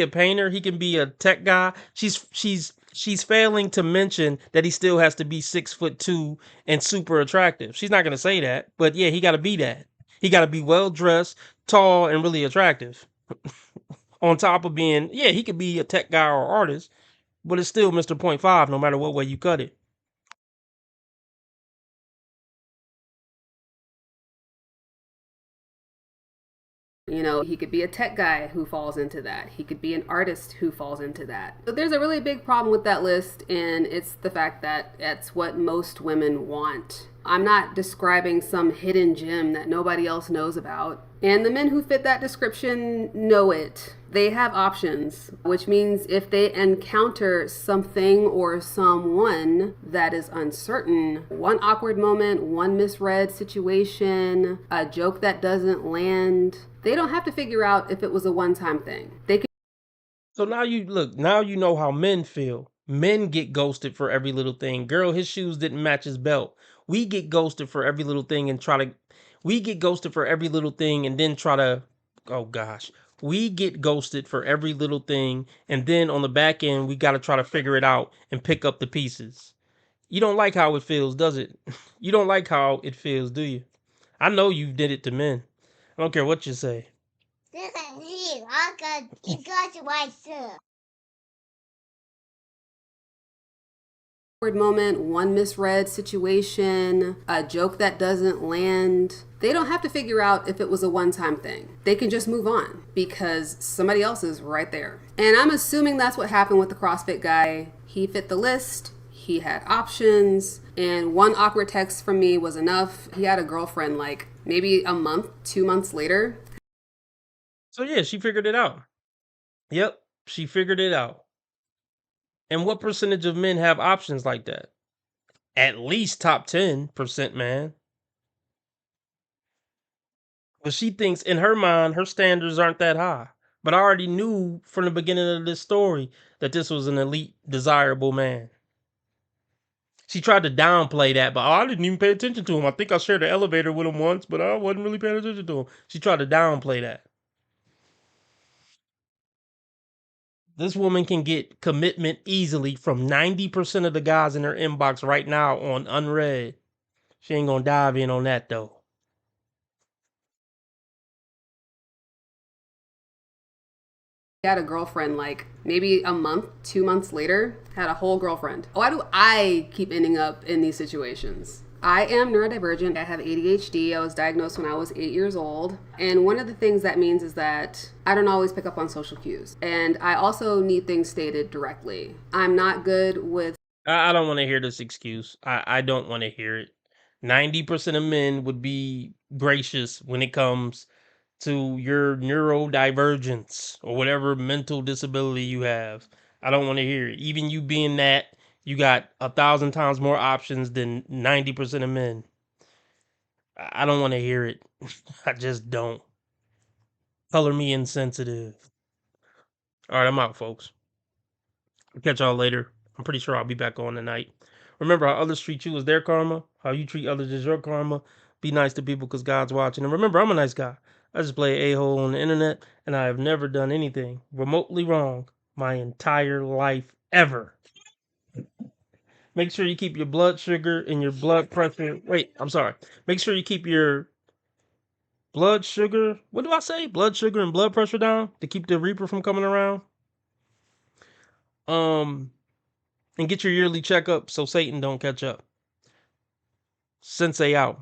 a painter. He can be a tech guy. She's failing to mention that he still has to be 6'2" and super attractive. She's not gonna say that, but yeah, he got to be that. He got to be well dressed, tall, and really attractive. On top of being, yeah, he could be a tech guy or artist, but it's still Mr. Point 5 no matter what way you cut it. You know, he could be a tech guy who falls into that. He could be an artist who falls into that. But there's a really big problem with that list, and it's the fact that it's what most women want. I'm not describing some hidden gem that nobody else knows about. And the men who fit that description know it. They have options, which means if they encounter something or someone that is uncertain, one awkward moment, one misread situation, a joke that doesn't land, they don't have to figure out if it was a one-time thing. They can. So now you know how men feel. Men get ghosted for every little thing. Girl, his shoes didn't match his belt. We get ghosted for every little thing and we get ghosted for every little thing and then try to, oh gosh. We get ghosted for every little thing and then on the back end, we got to try to figure it out and pick up the pieces. You don't like how it feels, does it? You don't like how it feels, do you? I know you did it to men. I don't care what you say. This is me. It got you right, sir. Moment, one misread situation, a joke that doesn't land. They don't have to figure out if it was a one-time thing. They can just move on because somebody else is right there. And I'm assuming that's what happened with the CrossFit guy. He fit the list. He had options, and one awkward text from me was enough. He had a girlfriend like maybe a month, 2 months later. So yeah, she figured it out. Yep, she figured it out. And what percentage of men have options like that? At least top 10%, man. But she thinks in her mind, her standards aren't that high. But I already knew from the beginning of this story that this was an elite, desirable man. She tried to downplay that, but I didn't even pay attention to him. I think I shared the elevator with him once, but I wasn't really paying attention to him. She tried to downplay that. This woman can get commitment easily from 90% of the guys in her inbox right now on unread. She ain't gonna dive in on that though. He had a girlfriend like maybe a month, 2 months later, had a whole girlfriend. Why do I keep ending up in these situations? I am neurodivergent. I have ADHD. I was diagnosed when I was 8 years old. And one of the things that means is that I don't always pick up on social cues. And I also need things stated directly. I'm not good with. I don't want to hear this excuse. I don't want to hear it. 90% of men would be gracious when it comes to your neurodivergence or whatever mental disability you have. I don't want to hear it. Even you being that, you got 1,000 times more options than 90% of men. I don't want to hear it. I just don't. Color me insensitive. All right, I'm out, folks. I'll catch y'all later. I'm pretty sure I'll be back on tonight. Remember, how others treat you is their karma. How you treat others is your karma. Be nice to people because God's watching. And remember, I'm a nice guy. I just play a-hole on the internet, and I have never done anything remotely wrong my entire life ever. Make sure you keep your blood sugar and your blood pressure. Wait, I'm sorry. Make sure you keep your blood sugar. What do I say? Blood sugar and blood pressure down to keep the Reaper from coming around. And get your yearly checkup so Satan don't catch up. Sensei out.